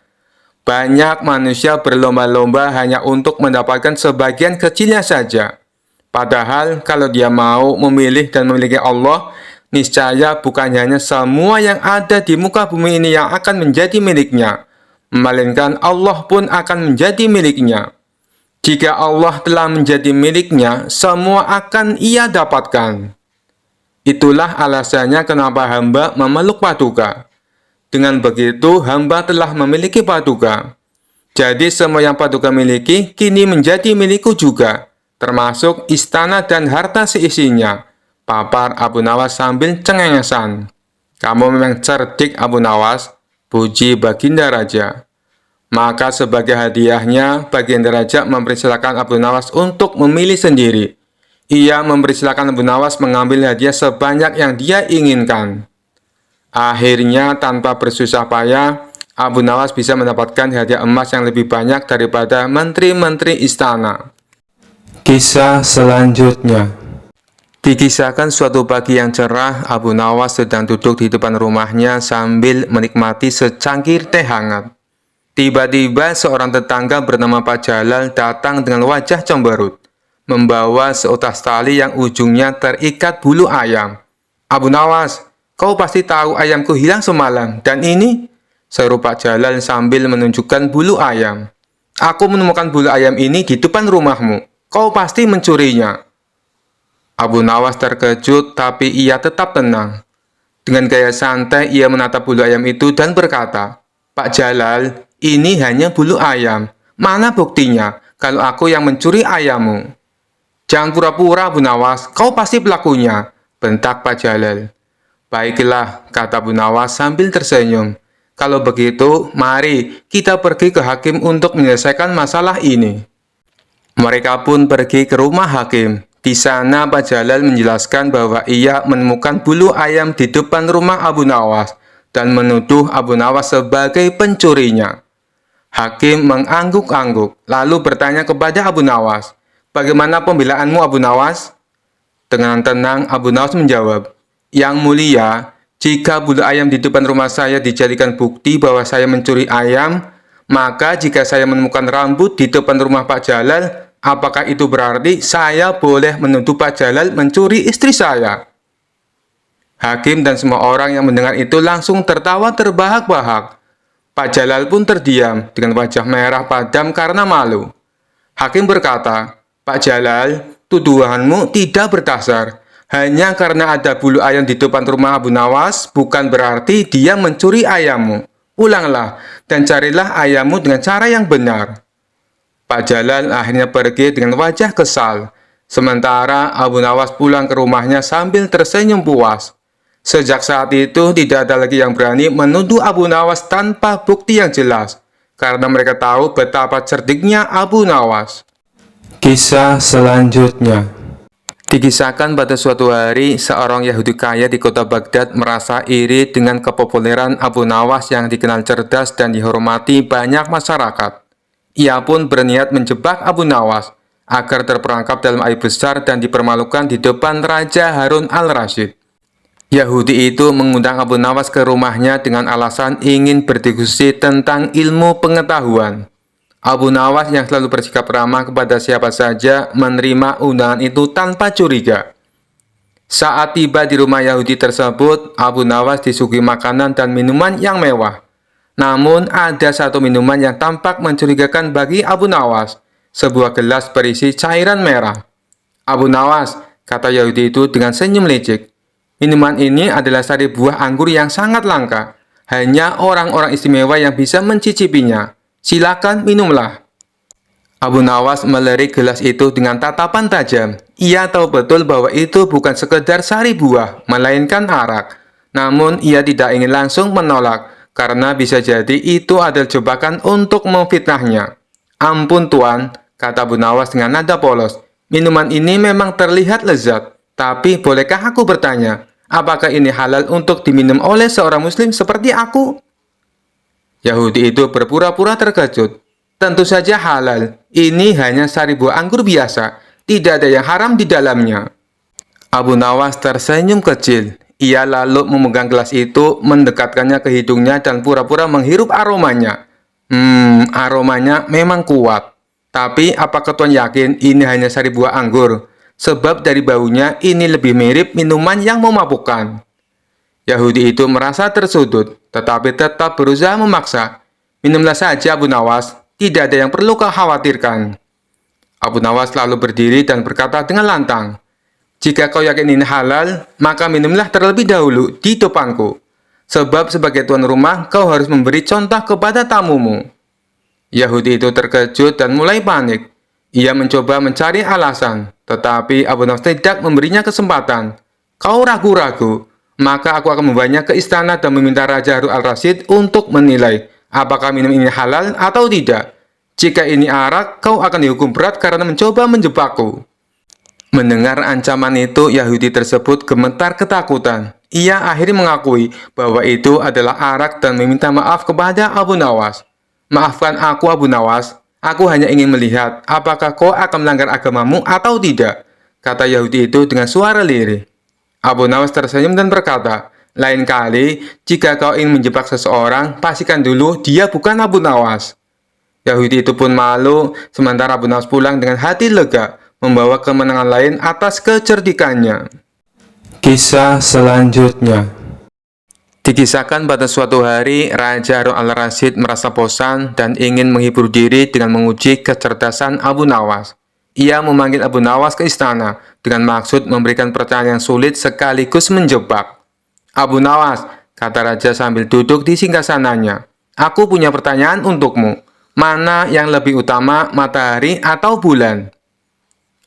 Banyak manusia berlomba-lomba hanya untuk mendapatkan sebagian kecilnya saja. Padahal kalau dia mau memilih dan memiliki Allah, niscaya bukan hanya semua yang ada di muka bumi ini yang akan menjadi miliknya, melainkan Allah pun akan menjadi miliknya. Jika Allah telah menjadi miliknya, semua akan ia dapatkan. Itulah alasannya kenapa hamba memeluk Paduka. Dengan begitu, hamba telah memiliki Paduka. Jadi semua yang Paduka miliki kini menjadi milikku juga, termasuk istana dan harta seisinya," papar Abu Nawas sambil cengengesan. "Kamu memang cerdik Abu Nawas," puji Baginda Raja. Maka sebagai hadiahnya, Baginda Raja mempersilakan Abu Nawas untuk memilih sendiri. Ia mempersilakan Abu Nawas mengambil hadiah sebanyak yang dia inginkan. Akhirnya, tanpa bersusah payah, Abu Nawas bisa mendapatkan hadiah emas yang lebih banyak daripada menteri-menteri istana. Kisah selanjutnya. Dikisahkan suatu pagi yang cerah, Abu Nawas sedang duduk di depan rumahnya sambil menikmati secangkir teh hangat. Tiba-tiba seorang tetangga bernama Pak Jalal datang dengan wajah cemberut, membawa seutas tali yang ujungnya terikat bulu ayam. "Abu Nawas, kau pasti tahu ayamku hilang semalam, dan ini," seru Pak Jalal sambil menunjukkan bulu ayam. "Aku menemukan bulu ayam ini di depan rumahmu. Kau pasti mencurinya." Abu Nawas terkejut, tapi ia tetap tenang. Dengan gaya santai, ia menatap bulu ayam itu dan berkata, "Pak Jalal, ini hanya bulu ayam. Mana buktinya kalau aku yang mencuri ayammu?" "Jangan pura-pura, Abu Nawas. Kau pasti pelakunya," bentak Pak Jalal. "Baiklah," kata Abu Nawas sambil tersenyum. "Kalau begitu, mari kita pergi ke hakim untuk menyelesaikan masalah ini." Mereka pun pergi ke rumah hakim. Di sana Pak Jalal menjelaskan bahwa ia menemukan bulu ayam di depan rumah Abu Nawas dan menuduh Abu Nawas sebagai pencurinya. Hakim mengangguk-angguk, lalu bertanya kepada Abu Nawas, "Bagaimana pembelaanmu, Abu Nawas?" Dengan tenang Abu Nawas menjawab, "Yang mulia, jika bulu ayam di depan rumah saya dijadikan bukti bahwa saya mencuri ayam, maka jika saya menemukan rambut di depan rumah Pak Jalal, apakah itu berarti saya boleh menuduh Pak Jalal mencuri istri saya?" Hakim dan semua orang yang mendengar itu langsung tertawa terbahak-bahak. Pak Jalal pun terdiam dengan wajah merah padam karena malu. Hakim berkata, "Pak Jalal, tuduhanmu tidak berdasar. Hanya karena ada bulu ayam di depan rumah Abu Nawas, bukan berarti dia mencuri ayammu. Ulanglah dan carilah ayammu dengan cara yang benar." Pak Jalal akhirnya pergi dengan wajah kesal. Sementara Abu Nawas pulang ke rumahnya sambil tersenyum puas. Sejak saat itu tidak ada lagi yang berani menuduh Abu Nawas tanpa bukti yang jelas, karena mereka tahu betapa cerdiknya Abu Nawas. Kisah selanjutnya. Dikisahkan pada suatu hari, seorang Yahudi kaya di kota Baghdad merasa iri dengan kepopuleran Abu Nawas yang dikenal cerdas dan dihormati banyak masyarakat. Ia pun berniat menjebak Abu Nawas agar terperangkap dalam aib besar dan dipermalukan di depan Raja Harun al-Rasyid. Yahudi itu mengundang Abu Nawas ke rumahnya dengan alasan ingin berdiskusi tentang ilmu pengetahuan. Abu Nawas yang selalu bersikap ramah kepada siapa saja menerima undangan itu tanpa curiga. Saat tiba di rumah Yahudi tersebut, Abu Nawas disuguhi makanan dan minuman yang mewah. Namun ada satu minuman yang tampak mencurigakan bagi Abu Nawas, sebuah gelas berisi cairan merah. "Abu Nawas," kata Yahudi itu dengan senyum licik, "minuman ini adalah sari buah anggur yang sangat langka. Hanya orang-orang istimewa yang bisa mencicipinya. Silakan minumlah." Abu Nawas melirik gelas itu dengan tatapan tajam. Ia tahu betul bahwa itu bukan sekedar sari buah, melainkan arak. Namun ia tidak ingin langsung menolak, karena bisa jadi itu adalah jebakan untuk memfitnahnya. "Ampun Tuan," kata Abu Nawas dengan nada polos, "minuman ini memang terlihat lezat. Tapi bolehkah aku bertanya, apakah ini halal untuk diminum oleh seorang muslim seperti aku?" Yahudi itu berpura-pura terkejut. "Tentu saja halal. Ini hanya sari buah anggur biasa. Tidak ada yang haram di dalamnya." Abu Nawas tersenyum kecil. Ia lalu memegang gelas itu, mendekatkannya ke hidungnya dan pura-pura menghirup aromanya. Aromanya memang kuat. "Tapi apakah Tuan yakin ini hanya sari buah anggur? Sebab dari baunya ini lebih mirip minuman yang memabukkan." Yahudi itu merasa tersudut, tetapi tetap berusaha memaksa. "Minumlah saja Abu Nawas, tidak ada yang perlu kau khawatirkan." Abu Nawas lalu berdiri dan berkata dengan lantang, "Jika kau yakin ini halal, maka minumlah terlebih dahulu di depanku. Sebab sebagai tuan rumah, kau harus memberi contoh kepada tamumu." Yahudi itu terkejut dan mulai panik. Ia mencoba mencari alasan, tetapi Abu Nawas tidak memberinya kesempatan. "Kau ragu-ragu, maka aku akan membawanya ke istana dan meminta Raja Harun al-Rasyid untuk menilai apakah minum ini halal atau tidak. Jika ini arak, kau akan dihukum berat karena mencoba menjebakku." Mendengar ancaman itu, Yahudi tersebut gemetar ketakutan. Ia akhirnya mengakui bahwa itu adalah arak dan meminta maaf kepada Abu Nawas. "Maafkan aku Abu Nawas, aku hanya ingin melihat apakah kau akan melanggar agamamu atau tidak. kata Yahudi itu dengan suara lirih. Abu Nawas tersenyum dan berkata, "Lain kali, jika kau ingin menjebak seseorang, pastikan dulu dia bukan Abu Nawas." Yahudi itu pun malu, sementara Abu Nawas pulang dengan hati lega, membawa kemenangan lain atas kecerdikannya. Kisah selanjutnya. Dikisahkan pada suatu hari, Raja Harun al-Rasyid merasa bosan dan ingin menghibur diri dengan menguji kecerdasan Abu Nawas. Ia memanggil Abu Nawas ke istana dengan maksud memberikan pertanyaan yang sulit sekaligus menjebak. "Abu Nawas," kata raja sambil duduk di singgasananya, "aku punya pertanyaan untukmu. Mana yang lebih utama, matahari atau bulan?"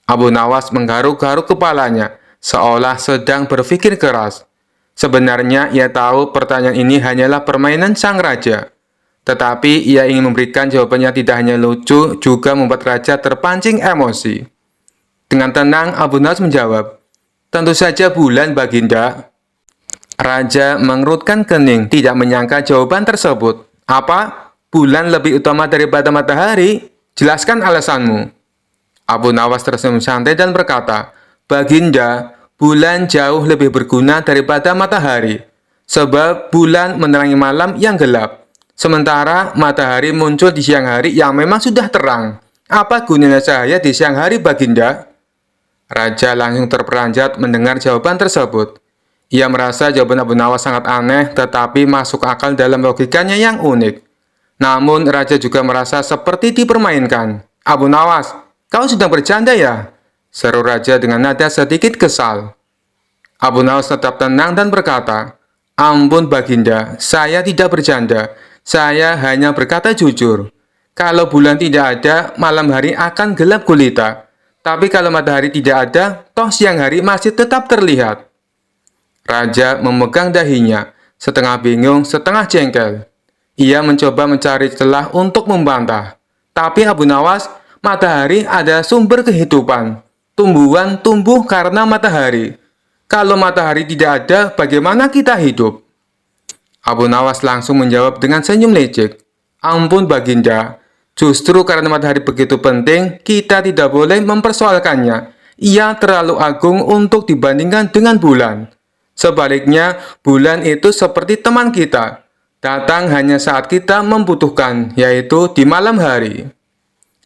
Abu Nawas menggaruk-garuk kepalanya, seolah sedang berpikir keras. Sebenarnya ia tahu pertanyaan ini hanyalah permainan sang raja. Tetapi ia ingin memberikan jawabannya tidak hanya lucu, juga membuat raja terpancing emosi. Dengan tenang, Abu Nawas menjawab, "Tentu saja bulan, Baginda." Raja mengerutkan kening, tidak menyangka jawaban tersebut. "Apa? Bulan lebih utama daripada matahari? Jelaskan alasanmu." Abu Nawas tersenyum santai dan berkata, "Baginda, bulan jauh lebih berguna daripada matahari, sebab bulan menerangi malam yang gelap, sementara matahari muncul di siang hari yang memang sudah terang. Apa gunanya cahaya di siang hari, Baginda?" Raja langsung terperanjat mendengar jawaban tersebut. Ia merasa jawaban Abu Nawas sangat aneh, tetapi masuk akal dalam logikanya yang unik. Namun, Raja juga merasa seperti dipermainkan. "Abu Nawas, kau sedang bercanda ya?" seru Raja dengan nada sedikit kesal. Abu Nawas tetap tenang dan berkata, "Ampun Baginda, saya tidak bercanda. Saya hanya berkata jujur. Kalau bulan tidak ada, malam hari akan gelap gulita. Tapi kalau matahari tidak ada, toh siang hari masih tetap terlihat." Raja memegang dahinya, setengah bingung, setengah jengkel. Ia mencoba mencari celah untuk membantah. "Tapi Abu Nawas, matahari adalah sumber kehidupan. Tumbuhan tumbuh karena matahari. Kalau matahari tidak ada, bagaimana kita hidup?" Abu Nawas langsung menjawab dengan senyum lecek, "Ampun Baginda, justru karena matahari begitu penting, kita tidak boleh mempersoalkannya. Ia terlalu agung untuk dibandingkan dengan bulan. Sebaliknya, bulan itu seperti teman kita, datang hanya saat kita membutuhkan, yaitu di malam hari."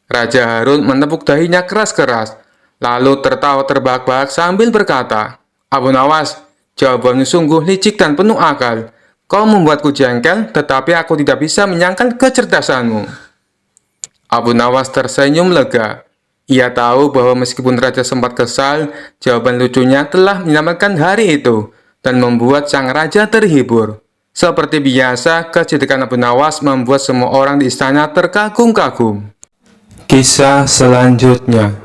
Raja Harun menepuk dahinya keras-keras, lalu tertawa terbahak-bahak sambil berkata, "Abu Nawas, jawabanmu sungguh licik dan penuh akal. Kau membuatku jengkel, tetapi aku tidak bisa menyangkal kecerdasanmu." Abu Nawas tersenyum lega. Ia tahu bahwa meskipun Raja sempat kesal, jawaban lucunya telah menyelamatkan hari itu dan membuat sang raja terhibur. Seperti biasa, kecerdikan Abu Nawas membuat semua orang di istana terkagum-kagum. Kisah selanjutnya.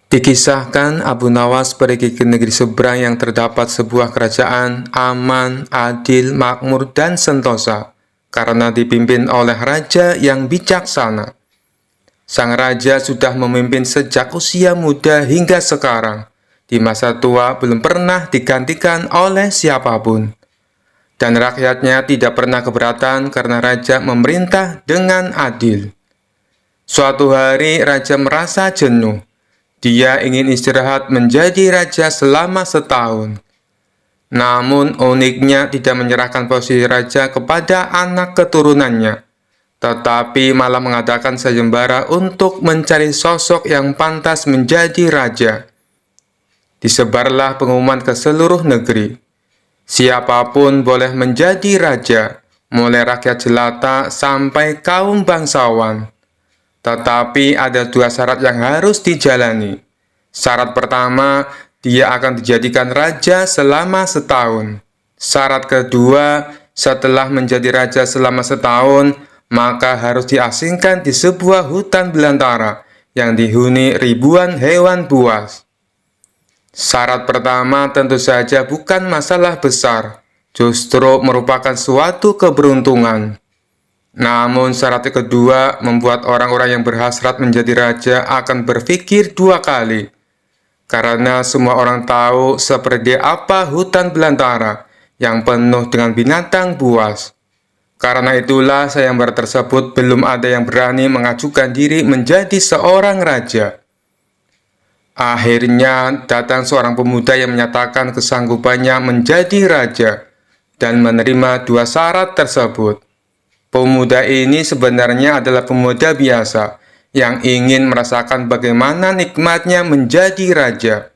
Dikisahkan Abu Nawas pergi ke negeri seberang yang terdapat sebuah kerajaan aman, adil, makmur, dan sentosa, karena dipimpin oleh raja yang bijaksana. Sang raja sudah memimpin sejak usia muda hingga sekarang. Di masa tua belum pernah digantikan oleh siapapun. Dan rakyatnya tidak pernah keberatan karena raja memerintah dengan adil. Suatu hari raja merasa jenuh. Dia ingin istirahat menjadi raja selama setahun. Namun uniknya tidak menyerahkan posisi raja kepada anak keturunannya, tetapi malah mengadakan sayembara untuk mencari sosok yang pantas menjadi raja. Disebarlah pengumuman ke seluruh negeri. Siapapun boleh menjadi raja, mulai rakyat jelata sampai kaum bangsawan. Tetapi ada dua syarat yang harus dijalani. Syarat pertama, dia akan dijadikan raja selama setahun. Syarat kedua, setelah menjadi raja selama setahun, maka harus diasingkan di sebuah hutan belantara yang dihuni ribuan hewan buas. Syarat pertama tentu saja bukan masalah besar, justru merupakan suatu keberuntungan. Namun syarat kedua membuat orang-orang yang berhasrat menjadi raja akan berpikir dua kali. Karena semua orang tahu seperti apa hutan belantara yang penuh dengan binatang buas. Karena itulah sayembara tersebut belum ada yang berani mengajukan diri menjadi seorang raja. Akhirnya datang seorang pemuda yang menyatakan kesanggupannya menjadi raja dan menerima dua syarat tersebut. Pemuda ini sebenarnya adalah pemuda biasa yang ingin merasakan bagaimana nikmatnya menjadi raja,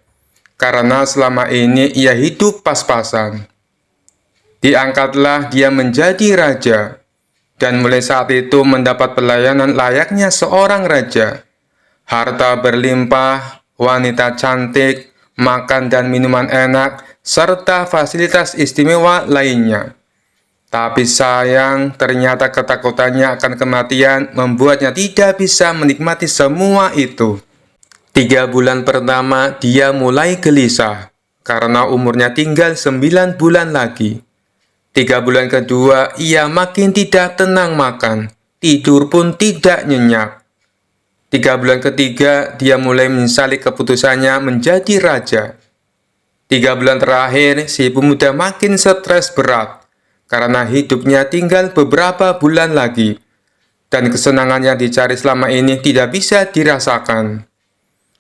karena selama ini ia hidup pas-pasan. Diangkatlah dia menjadi raja, dan mulai saat itu mendapat pelayanan layaknya seorang raja. Harta berlimpah, wanita cantik, makan dan minuman enak, serta fasilitas istimewa lainnya. Tapi sayang, ternyata ketakutannya akan kematian membuatnya tidak bisa menikmati semua itu. 3 bulan pertama, dia mulai gelisah, karena umurnya tinggal 9 bulan lagi. 3 bulan kedua, ia makin tidak tenang makan, tidur pun tidak nyenyak. 3 bulan ketiga, dia mulai menyesali keputusannya menjadi raja. 3 bulan terakhir, si pemuda makin stres berat, karena hidupnya tinggal beberapa bulan lagi, dan kesenangan yang dicari selama ini tidak bisa dirasakan.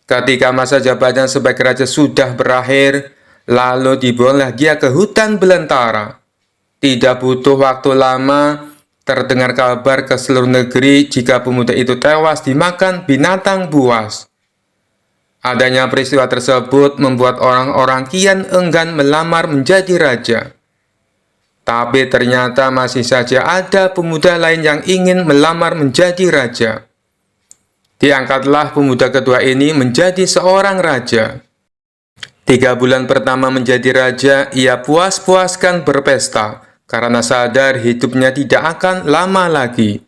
Ketika masa jabatan sebagai raja sudah berakhir, lalu dibuanglah dia ke hutan belantara. Tidak butuh waktu lama, terdengar kabar ke seluruh negeri jika pemuda itu tewas dimakan binatang buas. Adanya peristiwa tersebut membuat orang-orang kian enggan melamar menjadi raja. Tapi ternyata masih saja ada pemuda lain yang ingin melamar menjadi raja. Diangkatlah pemuda kedua ini menjadi seorang raja. 3 bulan pertama menjadi raja, ia puas-puaskan berpesta, karena sadar hidupnya tidak akan lama lagi.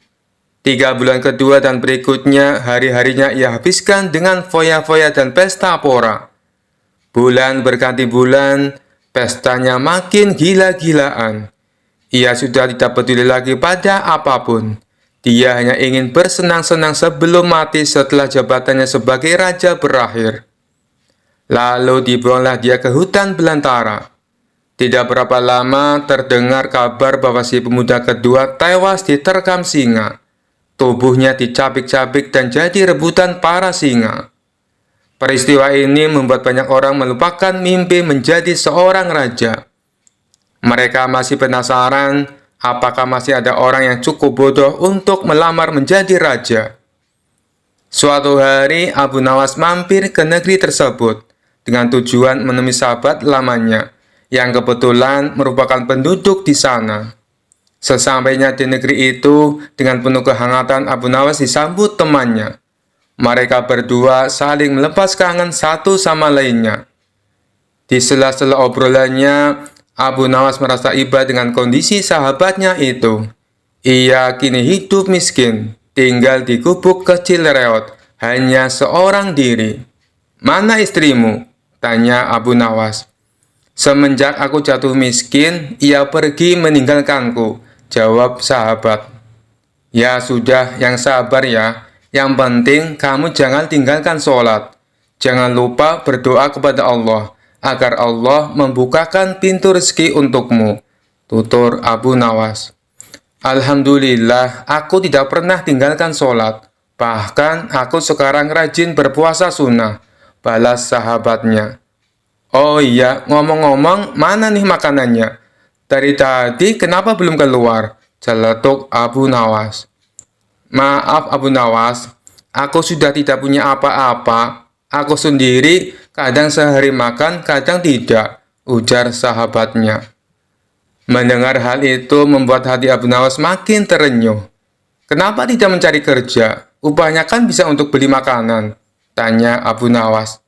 3 bulan kedua dan berikutnya, hari-harinya ia habiskan dengan foya-foya dan pesta pora. Bulan berganti bulan, pestanya makin gila-gilaan. Ia sudah tidak peduli lagi pada apapun. Dia hanya ingin bersenang-senang sebelum mati setelah jabatannya sebagai raja berakhir. Lalu dibuanglah dia ke hutan belantara. Tidak berapa lama terdengar kabar bahwa si pemuda kedua tewas diterkam singa. Tubuhnya dicabik-cabik dan jadi rebutan para singa. Peristiwa ini membuat banyak orang melupakan mimpi menjadi seorang raja. Mereka masih penasaran apakah masih ada orang yang cukup bodoh untuk melamar menjadi raja. Suatu hari Abu Nawas mampir ke negeri tersebut dengan tujuan menemui sahabat lamanya yang kebetulan merupakan penduduk di sana. Sesampainya di negeri itu, dengan penuh kehangatan Abu Nawas disambut temannya. Mereka berdua saling melepas kangen satu sama lainnya. Di sela-sela obrolannya, Abu Nawas merasa iba dengan kondisi sahabatnya itu. Ia kini hidup miskin, tinggal di gubuk kecil reot, hanya seorang diri. "Mana istrimu?" tanya Abu Nawas. "Semenjak aku jatuh miskin, ia pergi meninggalkanku," jawab sahabat. "Ya sudah, yang sabar ya. Yang penting kamu jangan tinggalkan sholat. Jangan lupa berdoa kepada Allah, agar Allah membukakan pintu rezeki untukmu," tutur Abu Nawas. "Alhamdulillah, aku tidak pernah tinggalkan sholat. Bahkan aku sekarang rajin berpuasa sunnah," balas sahabatnya. "Oh iya, ngomong-ngomong, mana nih makanannya? Dari tadi kenapa belum keluar?" celetuk Abu Nawas. "Maaf Abu Nawas, aku sudah tidak punya apa-apa. Aku sendiri kadang sehari makan, kadang tidak," ujar sahabatnya. Mendengar hal itu membuat hati Abu Nawas makin terenyuh. "Kenapa tidak mencari kerja? Upahnya kan bisa untuk beli makanan," tanya Abu Nawas.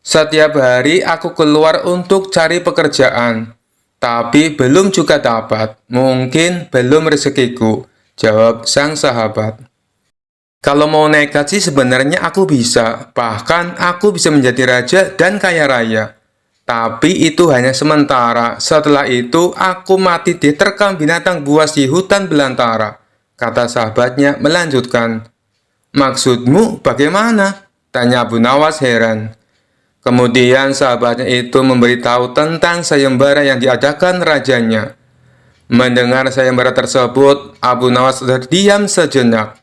"Setiap hari aku keluar untuk cari pekerjaan, tapi belum juga dapat. Mungkin belum rezekiku," jawab sang sahabat. "Kalau mau nekat sih sebenarnya aku bisa. Bahkan aku bisa menjadi raja dan kaya raya. Tapi itu hanya sementara. Setelah itu aku mati diterkam binatang buas di hutan belantara," kata sahabatnya melanjutkan. "Maksudmu bagaimana?" tanya Abu Nawas heran. Kemudian sahabatnya itu memberitahu tentang sayembara yang diadakan rajanya. Mendengar sayembara tersebut, Abu Nawas terdiam sejenak.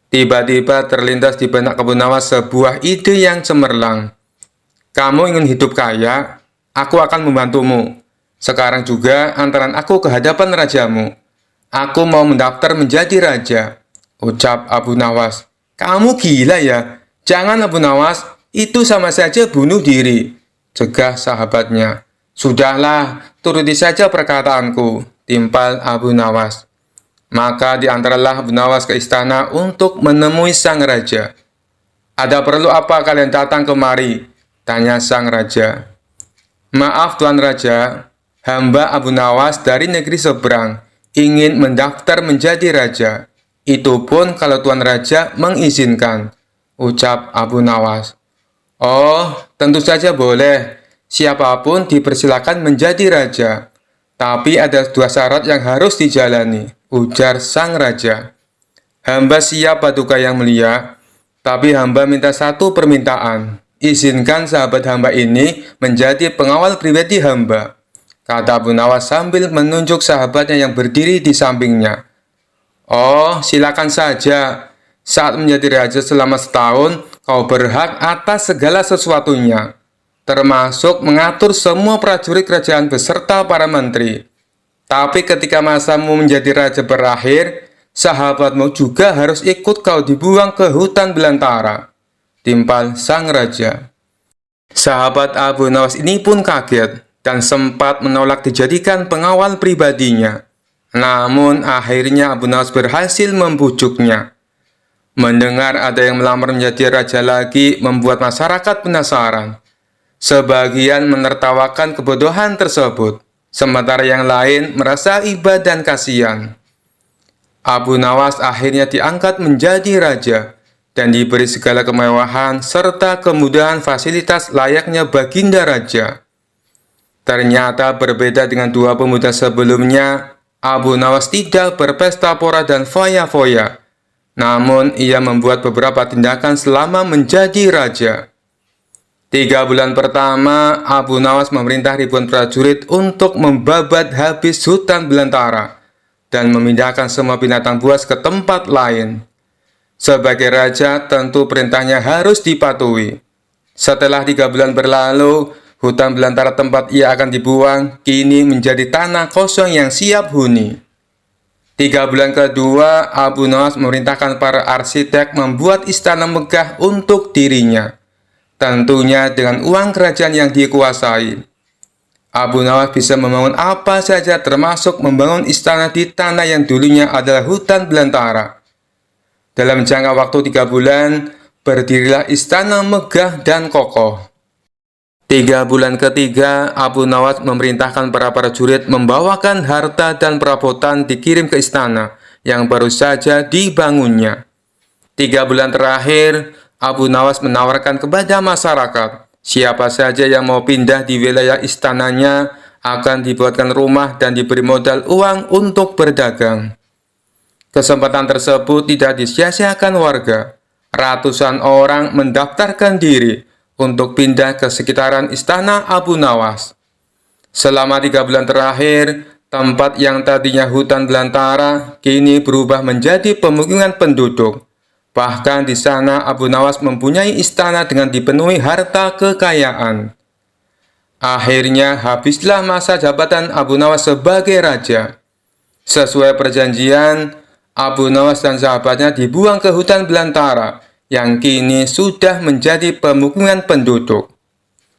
Tiba-tiba terlintas di benak Abu Nawas sebuah ide yang cemerlang. Kamu ingin hidup kaya? Aku akan membantumu. Sekarang juga antaran aku ke hadapan rajamu. Aku mau mendaftar menjadi raja, ucap Abu Nawas. Kamu gila ya? Jangan Abu Nawas, itu sama saja bunuh diri, cegah sahabatnya. Sudahlah, turuti saja perkataanku, timpal Abu Nawas. Maka diantaralah Abu Nawas ke istana untuk menemui sang raja. Ada perlu apa kalian datang kemari? Tanya sang raja. Maaf Tuan Raja, hamba Abu Nawas dari negeri seberang ingin mendaftar menjadi raja. Itu pun kalau Tuan Raja mengizinkan, ucap Abu Nawas. Oh, tentu saja boleh. Siapapun dipersilakan menjadi raja. Tapi ada dua syarat yang harus dijalani, ujar sang raja. Hamba siap Paduka Yang Mulia, tapi hamba minta satu permintaan. Izinkan sahabat hamba ini menjadi pengawal pribadi hamba, kata Abu Nawas sambil menunjuk sahabatnya yang berdiri di sampingnya. Oh, silakan saja. Saat menjadi raja selama setahun, kau berhak atas segala sesuatunya, termasuk mengatur semua prajurit kerajaan beserta para menteri. Tapi ketika masamu menjadi raja berakhir, sahabatmu juga harus ikut kau dibuang ke hutan belantara, timpal sang raja. Sahabat Abu Nawas ini pun kaget dan sempat menolak dijadikan pengawal pribadinya. Namun akhirnya Abu Nawas berhasil membujuknya. Mendengar ada yang melamar menjadi raja lagi membuat masyarakat penasaran. Sebagian menertawakan kebodohan tersebut, sementara yang lain merasa iba dan kasihan. Abu Nawas akhirnya diangkat menjadi raja dan diberi segala kemewahan serta kemudahan fasilitas layaknya baginda raja. Ternyata berbeda dengan dua pemuda sebelumnya, Abu Nawas tidak berpesta pora dan foya-foya. Namun ia membuat beberapa tindakan selama menjadi raja. 3 bulan pertama, Abu Nawas memerintah ribuan prajurit untuk membabat habis hutan belantara dan memindahkan semua binatang buas ke tempat lain. Sebagai raja, tentu perintahnya harus dipatuhi. Setelah 3 bulan berlalu, hutan belantara tempat ia akan dibuang kini menjadi tanah kosong yang siap huni. 3 bulan kedua, Abu Nawas memerintahkan para arsitek membuat istana megah untuk dirinya, tentunya dengan uang kerajaan yang dikuasai. Abu Nawas bisa membangun apa saja termasuk membangun istana di tanah yang dulunya adalah hutan belantara. Dalam jangka waktu 3 bulan, berdirilah istana megah dan kokoh. 3 bulan ketiga, Abu Nawas memerintahkan para prajurit membawakan harta dan perabotan dikirim ke istana yang baru saja dibangunnya. 3 bulan terakhir, Abu Nawas menawarkan kepada masyarakat, siapa saja yang mau pindah di wilayah istananya akan dibuatkan rumah dan diberi modal uang untuk berdagang. Kesempatan tersebut tidak disia-siakan warga. Ratusan orang mendaftarkan diri untuk pindah ke sekitaran istana Abu Nawas. Selama 3 bulan terakhir, tempat yang tadinya hutan belantara kini berubah menjadi pemukiman penduduk. Bahkan di sana Abu Nawas mempunyai istana dengan dipenuhi harta kekayaan. Akhirnya habislah masa jabatan Abu Nawas sebagai raja. Sesuai perjanjian, Abu Nawas dan sahabatnya dibuang ke hutan belantara yang kini sudah menjadi pemukiman penduduk.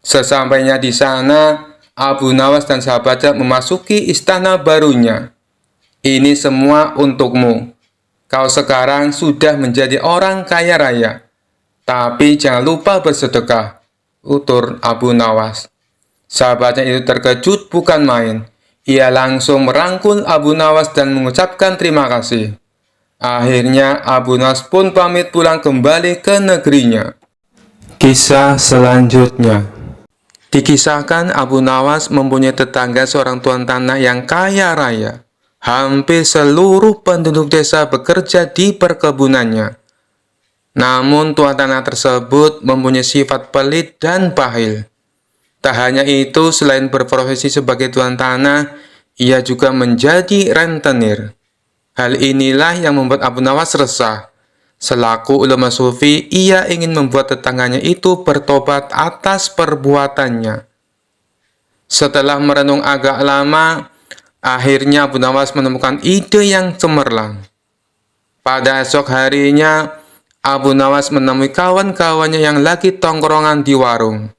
Sesampainya di sana, Abu Nawas dan sahabatnya memasuki istana barunya. Ini semua untukmu. Kau sekarang sudah menjadi orang kaya raya. Tapi jangan lupa bersedekah, utur Abu Nawas. Sahabatnya itu terkejut bukan main. Ia langsung merangkul Abu Nawas dan mengucapkan terima kasih. Akhirnya Abu Nawas pun pamit pulang kembali ke negerinya. Kisah selanjutnya. Dikisahkan Abu Nawas mempunyai tetangga seorang tuan tanah yang kaya raya. Hampir seluruh penduduk desa bekerja di perkebunannya. Namun tuan tanah tersebut mempunyai sifat pelit dan bahil. Tak hanya itu, selain berprofesi sebagai tuan tanah, ia juga menjadi rentenir. Hal inilah yang membuat Abu Nawas resah. Selaku ulama sufi, ia ingin membuat tetangganya itu bertobat atas perbuatannya. Setelah merenung agak lama, akhirnya Abu Nawas menemukan ide yang cemerlang. Pada esok harinya, Abu Nawas menemui kawan-kawannya yang lagi tongkrongan di warung.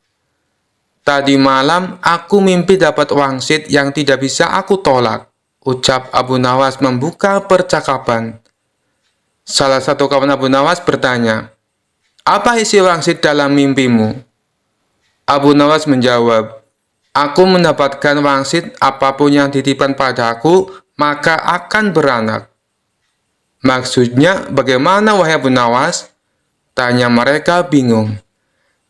"Tadi malam aku mimpi dapat wangsit yang tidak bisa aku tolak," ucap Abu Nawas membuka percakapan. Salah satu kawan Abu Nawas bertanya, "Apa isi wangsit dalam mimpimu?" Abu Nawas menjawab, "Aku mendapatkan wangsit apapun yang dititipkan padaku, maka akan beranak." "Maksudnya bagaimana wahai Abu Nawas?" tanya mereka bingung.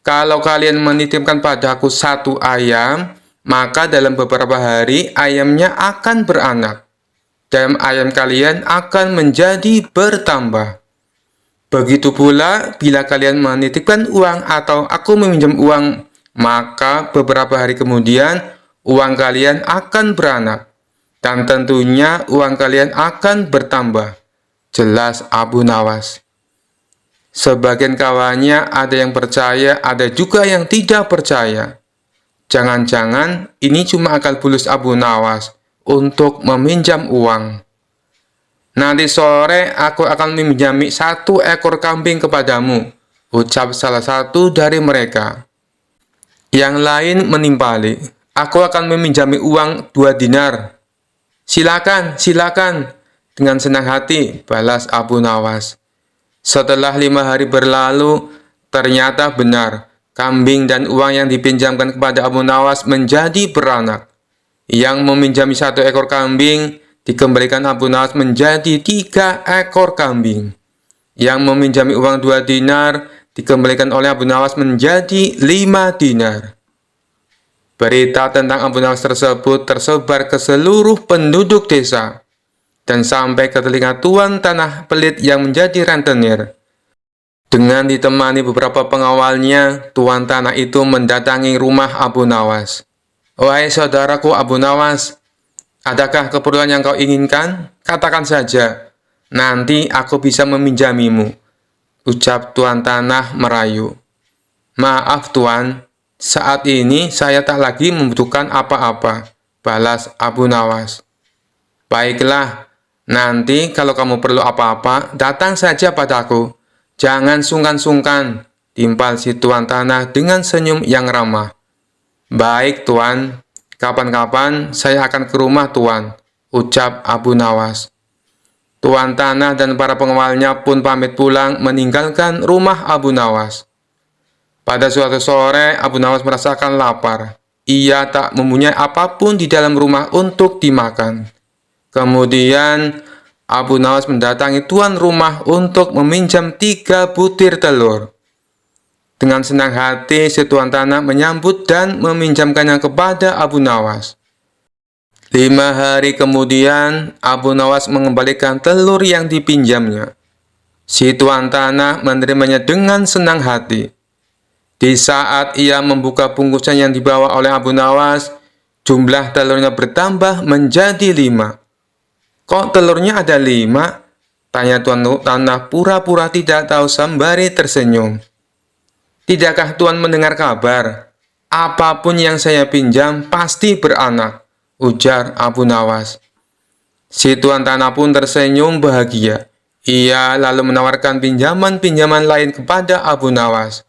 "Kalau kalian menitipkan padaku satu ayam, maka dalam beberapa hari ayamnya akan beranak, dan ayam kalian akan menjadi bertambah. Begitu pula bila kalian menitipkan uang atau aku meminjam uang, maka beberapa hari kemudian uang kalian akan beranak, dan tentunya uang kalian akan bertambah," jelas Abu Nawas. Sebagian kawannya ada yang percaya, ada juga yang tidak percaya. Jangan-jangan ini cuma akal bulus Abu Nawas untuk meminjam uang. "Nanti sore aku akan meminjami 1 ekor kambing kepadamu," ucap salah satu dari mereka. Yang lain menimpali, "Aku akan meminjami uang 2 dinar. Silakan, silakan," dengan senang hati, balas Abu Nawas. Setelah 5 hari berlalu, ternyata benar, kambing dan uang yang dipinjamkan kepada Abu Nawas menjadi beranak. Yang meminjami 1 ekor kambing, dikembalikan Abu Nawas menjadi 3 ekor kambing. Yang meminjami uang 2 dinar, dikembalikan oleh Abu Nawas menjadi 5 dinar. Berita tentang Abu Nawas tersebut tersebar ke seluruh penduduk desa, dan sampai ke telinga tuan tanah pelit yang menjadi rentenir. Dengan ditemani beberapa pengawalnya, tuan tanah itu mendatangi rumah Abu Nawas. "Wahai saudaraku Abu Nawas, adakah keperluan yang kau inginkan? Katakan saja, nanti aku bisa meminjamimu," ucap tuan tanah merayu. "Maaf tuan, saat ini saya tak lagi membutuhkan apa-apa," balas Abu Nawas. "Baiklah, nanti kalau kamu perlu apa-apa, datang saja padaku. Jangan sungkan-sungkan," timpal si tuan tanah dengan senyum yang ramah. "Baik tuan, kapan-kapan saya akan ke rumah tuan," ucap Abu Nawas. Tuan tanah dan para pengawalnya pun pamit pulang meninggalkan rumah Abu Nawas. Pada suatu sore, Abu Nawas merasakan lapar. Ia tak mempunyai apapun di dalam rumah untuk dimakan. Kemudian, Abu Nawas mendatangi tuan rumah untuk meminjam 3 butir telur. Dengan senang hati, si tuan tanah menyambut dan meminjamkannya kepada Abu Nawas. 5 hari kemudian, Abu Nawas mengembalikan telur yang dipinjamnya. Si tuan tanah menerimanya dengan senang hati. Di saat ia membuka bungkusan yang dibawa oleh Abu Nawas, jumlah telurnya bertambah menjadi 5. "Kok telurnya ada 5? Tanya tuan tanah pura-pura tidak tahu sembari tersenyum. "Tidakkah tuan mendengar kabar? Apapun yang saya pinjam pasti beranak," ujar Abu Nawas. Si tuan tanah pun tersenyum bahagia. Ia lalu menawarkan pinjaman-pinjaman lain kepada Abu Nawas.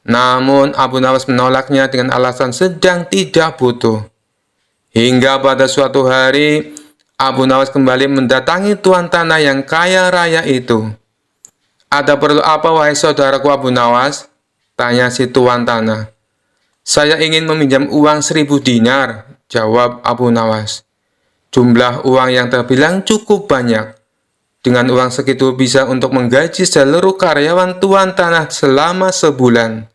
Namun Abu Nawas menolaknya dengan alasan sedang tidak butuh. Hingga pada suatu hari, Abu Nawas kembali mendatangi tuan tanah yang kaya raya itu. "Ada perlu apa wahai saudaraku Abu Nawas?" tanya si tuan tanah. "Saya ingin meminjam uang 1000 dinar, jawab Abu Nawas. Jumlah uang yang terbilang cukup banyak. Dengan uang segitu bisa untuk menggaji seluruh karyawan tuan tanah selama sebulan.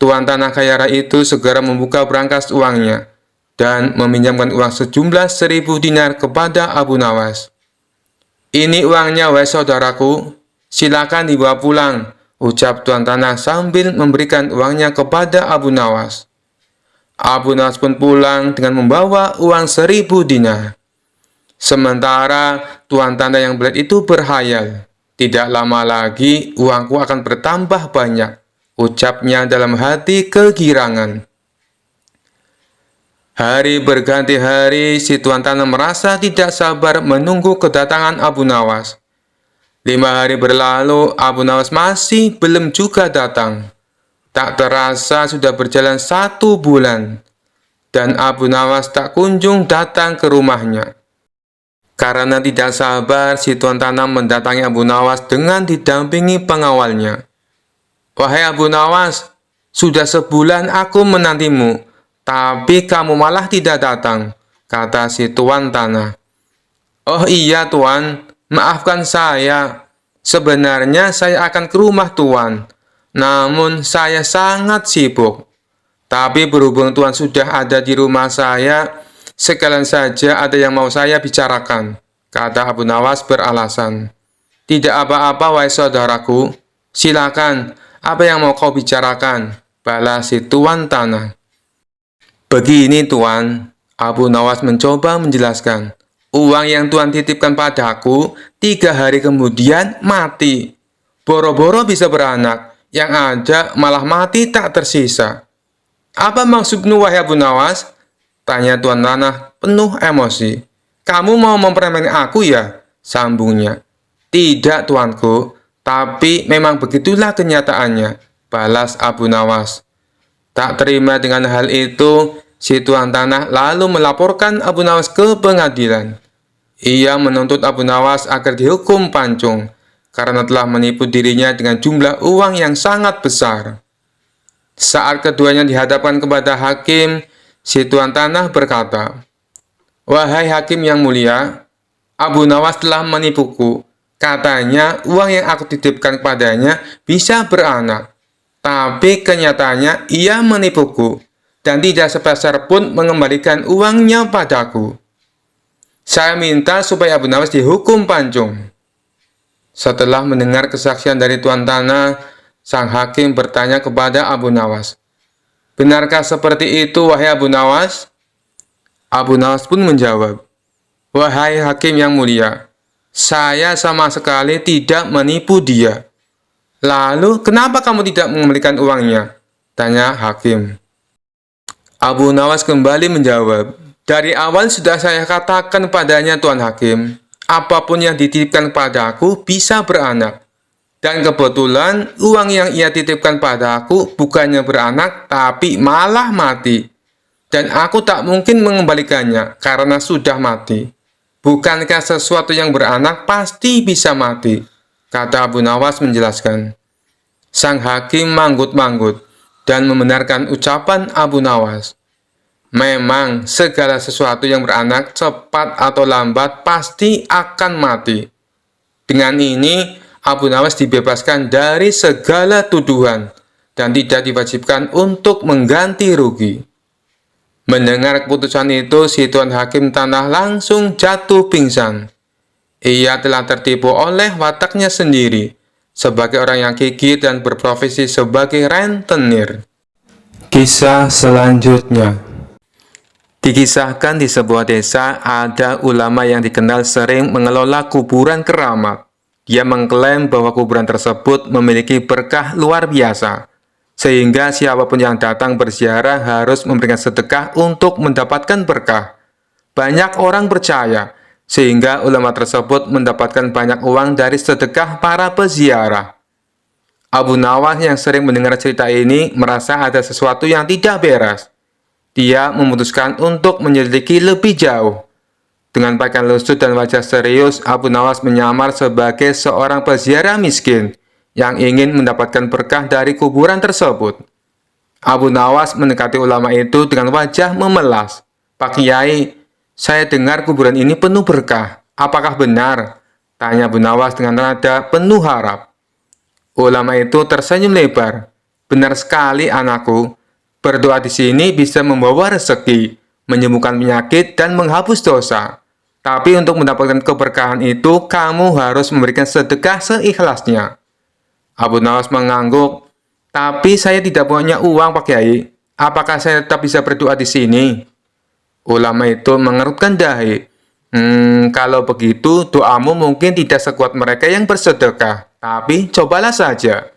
Tuan tanah kaya raya itu segera membuka berangkas uangnya dan meminjamkan uang sejumlah 1000 dinar kepada Abu Nawas. "Ini uangnya wahai saudaraku, silakan dibawa pulang," ucap tuan tanah sambil memberikan uangnya kepada Abu Nawas. Abu Nawas pun pulang dengan membawa uang 1000 dinar. Sementara tuan tanah yang belit itu berhayal. Tidak lama lagi uangku akan bertambah banyak, ucapnya dalam hati kegirangan. Hari berganti hari, si tuan tanah merasa tidak sabar menunggu kedatangan Abu Nawas. 5 hari berlalu, Abu Nawas masih belum juga datang. Tak terasa sudah berjalan 1 bulan, dan Abu Nawas tak kunjung datang ke rumahnya. Karena tidak sabar, si tuan tanah mendatangi Abu Nawas dengan didampingi pengawalnya. "Wahai Abu Nawas, sudah sebulan aku menantimu, tapi kamu malah tidak datang," kata si tuan tanah. "Oh iya tuan, maafkan saya. Sebenarnya saya akan ke rumah tuan, namun saya sangat sibuk. Tapi berhubung tuan sudah ada di rumah saya, sekalian saja ada yang mau saya bicarakan," kata Abu Nawas beralasan. "Tidak apa-apa wahai saudaraku, silakan, apa yang mau kau bicarakan?" balas si tuan tanah. "Begini tuan," Abu Nawas mencoba menjelaskan. "Uang yang tuan titipkan padaku 3 hari kemudian mati. Boro-boro bisa beranak, yang ada malah mati tak tersisa." "Apa maksudmu wahai Abu Nawas?" tanya tuan tanah penuh emosi. "Kamu mau mempermainkan aku ya?" sambungnya. "Tidak tuanku, tapi memang begitulah kenyataannya," balas Abu Nawas. Tak terima dengan hal itu, si tuan tanah lalu melaporkan Abu Nawas ke pengadilan. Ia menuntut Abu Nawas agar dihukum pancung karena telah menipu dirinya dengan jumlah uang yang sangat besar. Saat keduanya dihadapkan kepada hakim, si tuan tanah berkata, "Wahai hakim yang mulia, Abu Nawas telah menipuku. Katanya uang yang aku titipkan kepadanya bisa beranak. Tapi kenyataannya ia menipuku dan tidak sepeser pun mengembalikan uangnya padaku. Saya minta supaya Abu Nawas dihukum pancung." Setelah mendengar kesaksian dari tuan tanah, sang hakim bertanya kepada Abu Nawas, "Benarkah seperti itu wahai Abu Nawas?" Abu Nawas pun menjawab, "Wahai hakim yang mulia, saya sama sekali tidak menipu dia." "Lalu kenapa kamu tidak mengembalikan uangnya?" tanya hakim. Abu Nawas kembali menjawab, "Dari awal sudah saya katakan padanya tuan hakim, apapun yang dititipkan padaku bisa beranak. Dan kebetulan uang yang ia titipkan padaku bukannya beranak tapi malah mati. Dan aku tak mungkin mengembalikannya karena sudah mati. Bukankah sesuatu yang beranak pasti bisa mati?" kata Abu Nawas menjelaskan. Sang hakim manggut-manggut dan membenarkan ucapan Abu Nawas. Memang segala sesuatu yang beranak cepat atau lambat pasti akan mati. Dengan ini, Abu Nawas dibebaskan dari segala tuduhan dan tidak diwajibkan untuk mengganti rugi. Mendengar keputusan itu, si tuan hakim tanah langsung jatuh pingsan. Ia telah tertipu oleh wataknya sendiri sebagai orang yang gigih dan berprofesi sebagai rentenir. Kisah selanjutnya. Dikisahkan di sebuah desa ada ulama yang dikenal sering mengelola kuburan keramat. Dia mengklaim bahwa kuburan tersebut memiliki berkah luar biasa, sehingga siapapun yang datang berziarah harus memberikan sedekah untuk mendapatkan berkah. Banyak orang percaya, sehingga ulama tersebut mendapatkan banyak uang dari sedekah para peziarah. Abu Nawas yang sering mendengar cerita ini merasa ada sesuatu yang tidak beres. Dia memutuskan untuk menyelidiki lebih jauh. Dengan pakaian lusuh dan wajah serius, Abu Nawas menyamar sebagai seorang peziarah miskin yang ingin mendapatkan berkah dari kuburan tersebut. Abu Nawas mendekati ulama itu dengan wajah memelas. "Pak Kiai, saya dengar kuburan ini penuh berkah. Apakah benar?" tanya Abu Nawas dengan nada penuh harap. Ulama itu tersenyum lebar. "Benar sekali anakku. Berdoa di sini bisa membawa rezeki, menyembuhkan penyakit, dan menghapus dosa. Tapi untuk mendapatkan keberkahan itu, kamu harus memberikan sedekah seikhlasnya." Abu Nawas mengangguk, "Tapi saya tidak punya uang, Pak Kiai. Apakah saya tetap bisa berdoa di sini?" Ulama itu mengerutkan dahi. Kalau begitu doamu mungkin tidak sekuat mereka yang bersedekah. Tapi cobalah saja.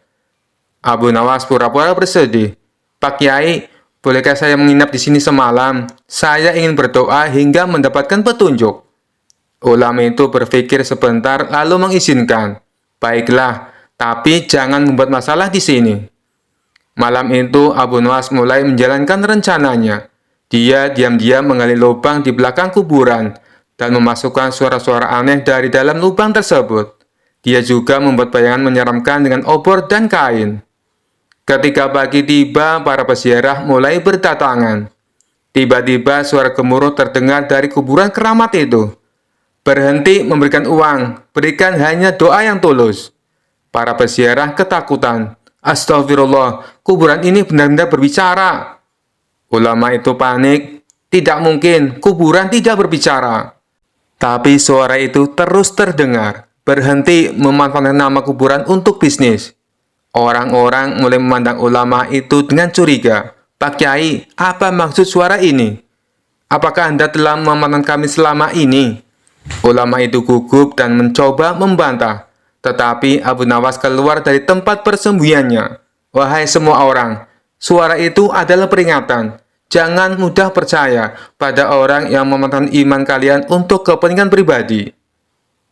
Abu Nawas pura-pura bersedih. Pak Kiai, bolehkah saya menginap di sini semalam? Saya ingin berdoa hingga mendapatkan petunjuk. Ulama itu berpikir sebentar lalu mengizinkan. Baiklah, tapi jangan membuat masalah di sini. Malam itu Abu Nawas mulai menjalankan rencananya. Dia diam-diam menggali lubang di belakang kuburan dan memasukkan suara-suara aneh dari dalam lubang tersebut. Dia juga membuat bayangan menyeramkan dengan obor dan kain. Ketika pagi tiba, para peziarah mulai berdatangan. Tiba-tiba suara gemuruh terdengar dari kuburan keramat itu. Berhenti memberikan uang, berikan hanya doa yang tulus. Para peziarah ketakutan. Astagfirullah, kuburan ini benar-benar berbicara. Ulama itu panik. Tidak mungkin, kuburan tidak berbicara. Tapi suara itu terus terdengar. Berhenti memanfaatkan nama kuburan untuk bisnis. Orang-orang mulai memandang ulama itu dengan curiga. Pak Kiai, apa maksud suara ini? Apakah Anda telah memanfaatkan kami selama ini? Ulama itu gugup dan mencoba membantah. Tetapi Abu Nawas keluar dari tempat persembunyiannya. Wahai semua orang, suara itu adalah peringatan. Jangan mudah percaya pada orang yang memanfaatkan iman kalian untuk kepentingan pribadi.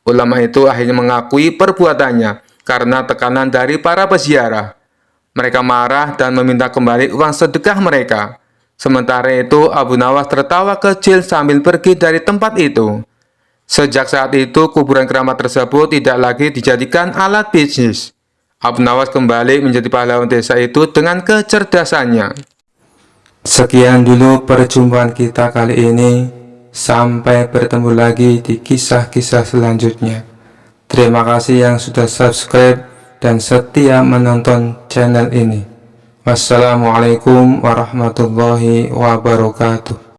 Ulama itu akhirnya mengakui perbuatannya karena tekanan dari para peziarah. Mereka marah dan meminta kembali uang sedekah mereka. Sementara itu, Abu Nawas tertawa kecil sambil pergi dari tempat itu. Sejak saat itu, kuburan keramat tersebut tidak lagi dijadikan alat bisnis. Abu Nawas kembali menjadi pahlawan desa itu dengan kecerdasannya. Sekian dulu perjumpaan kita kali ini. Sampai bertemu lagi di kisah-kisah selanjutnya. Terima kasih yang sudah subscribe dan setia menonton channel ini. Wassalamualaikum warahmatullahi wabarakatuh.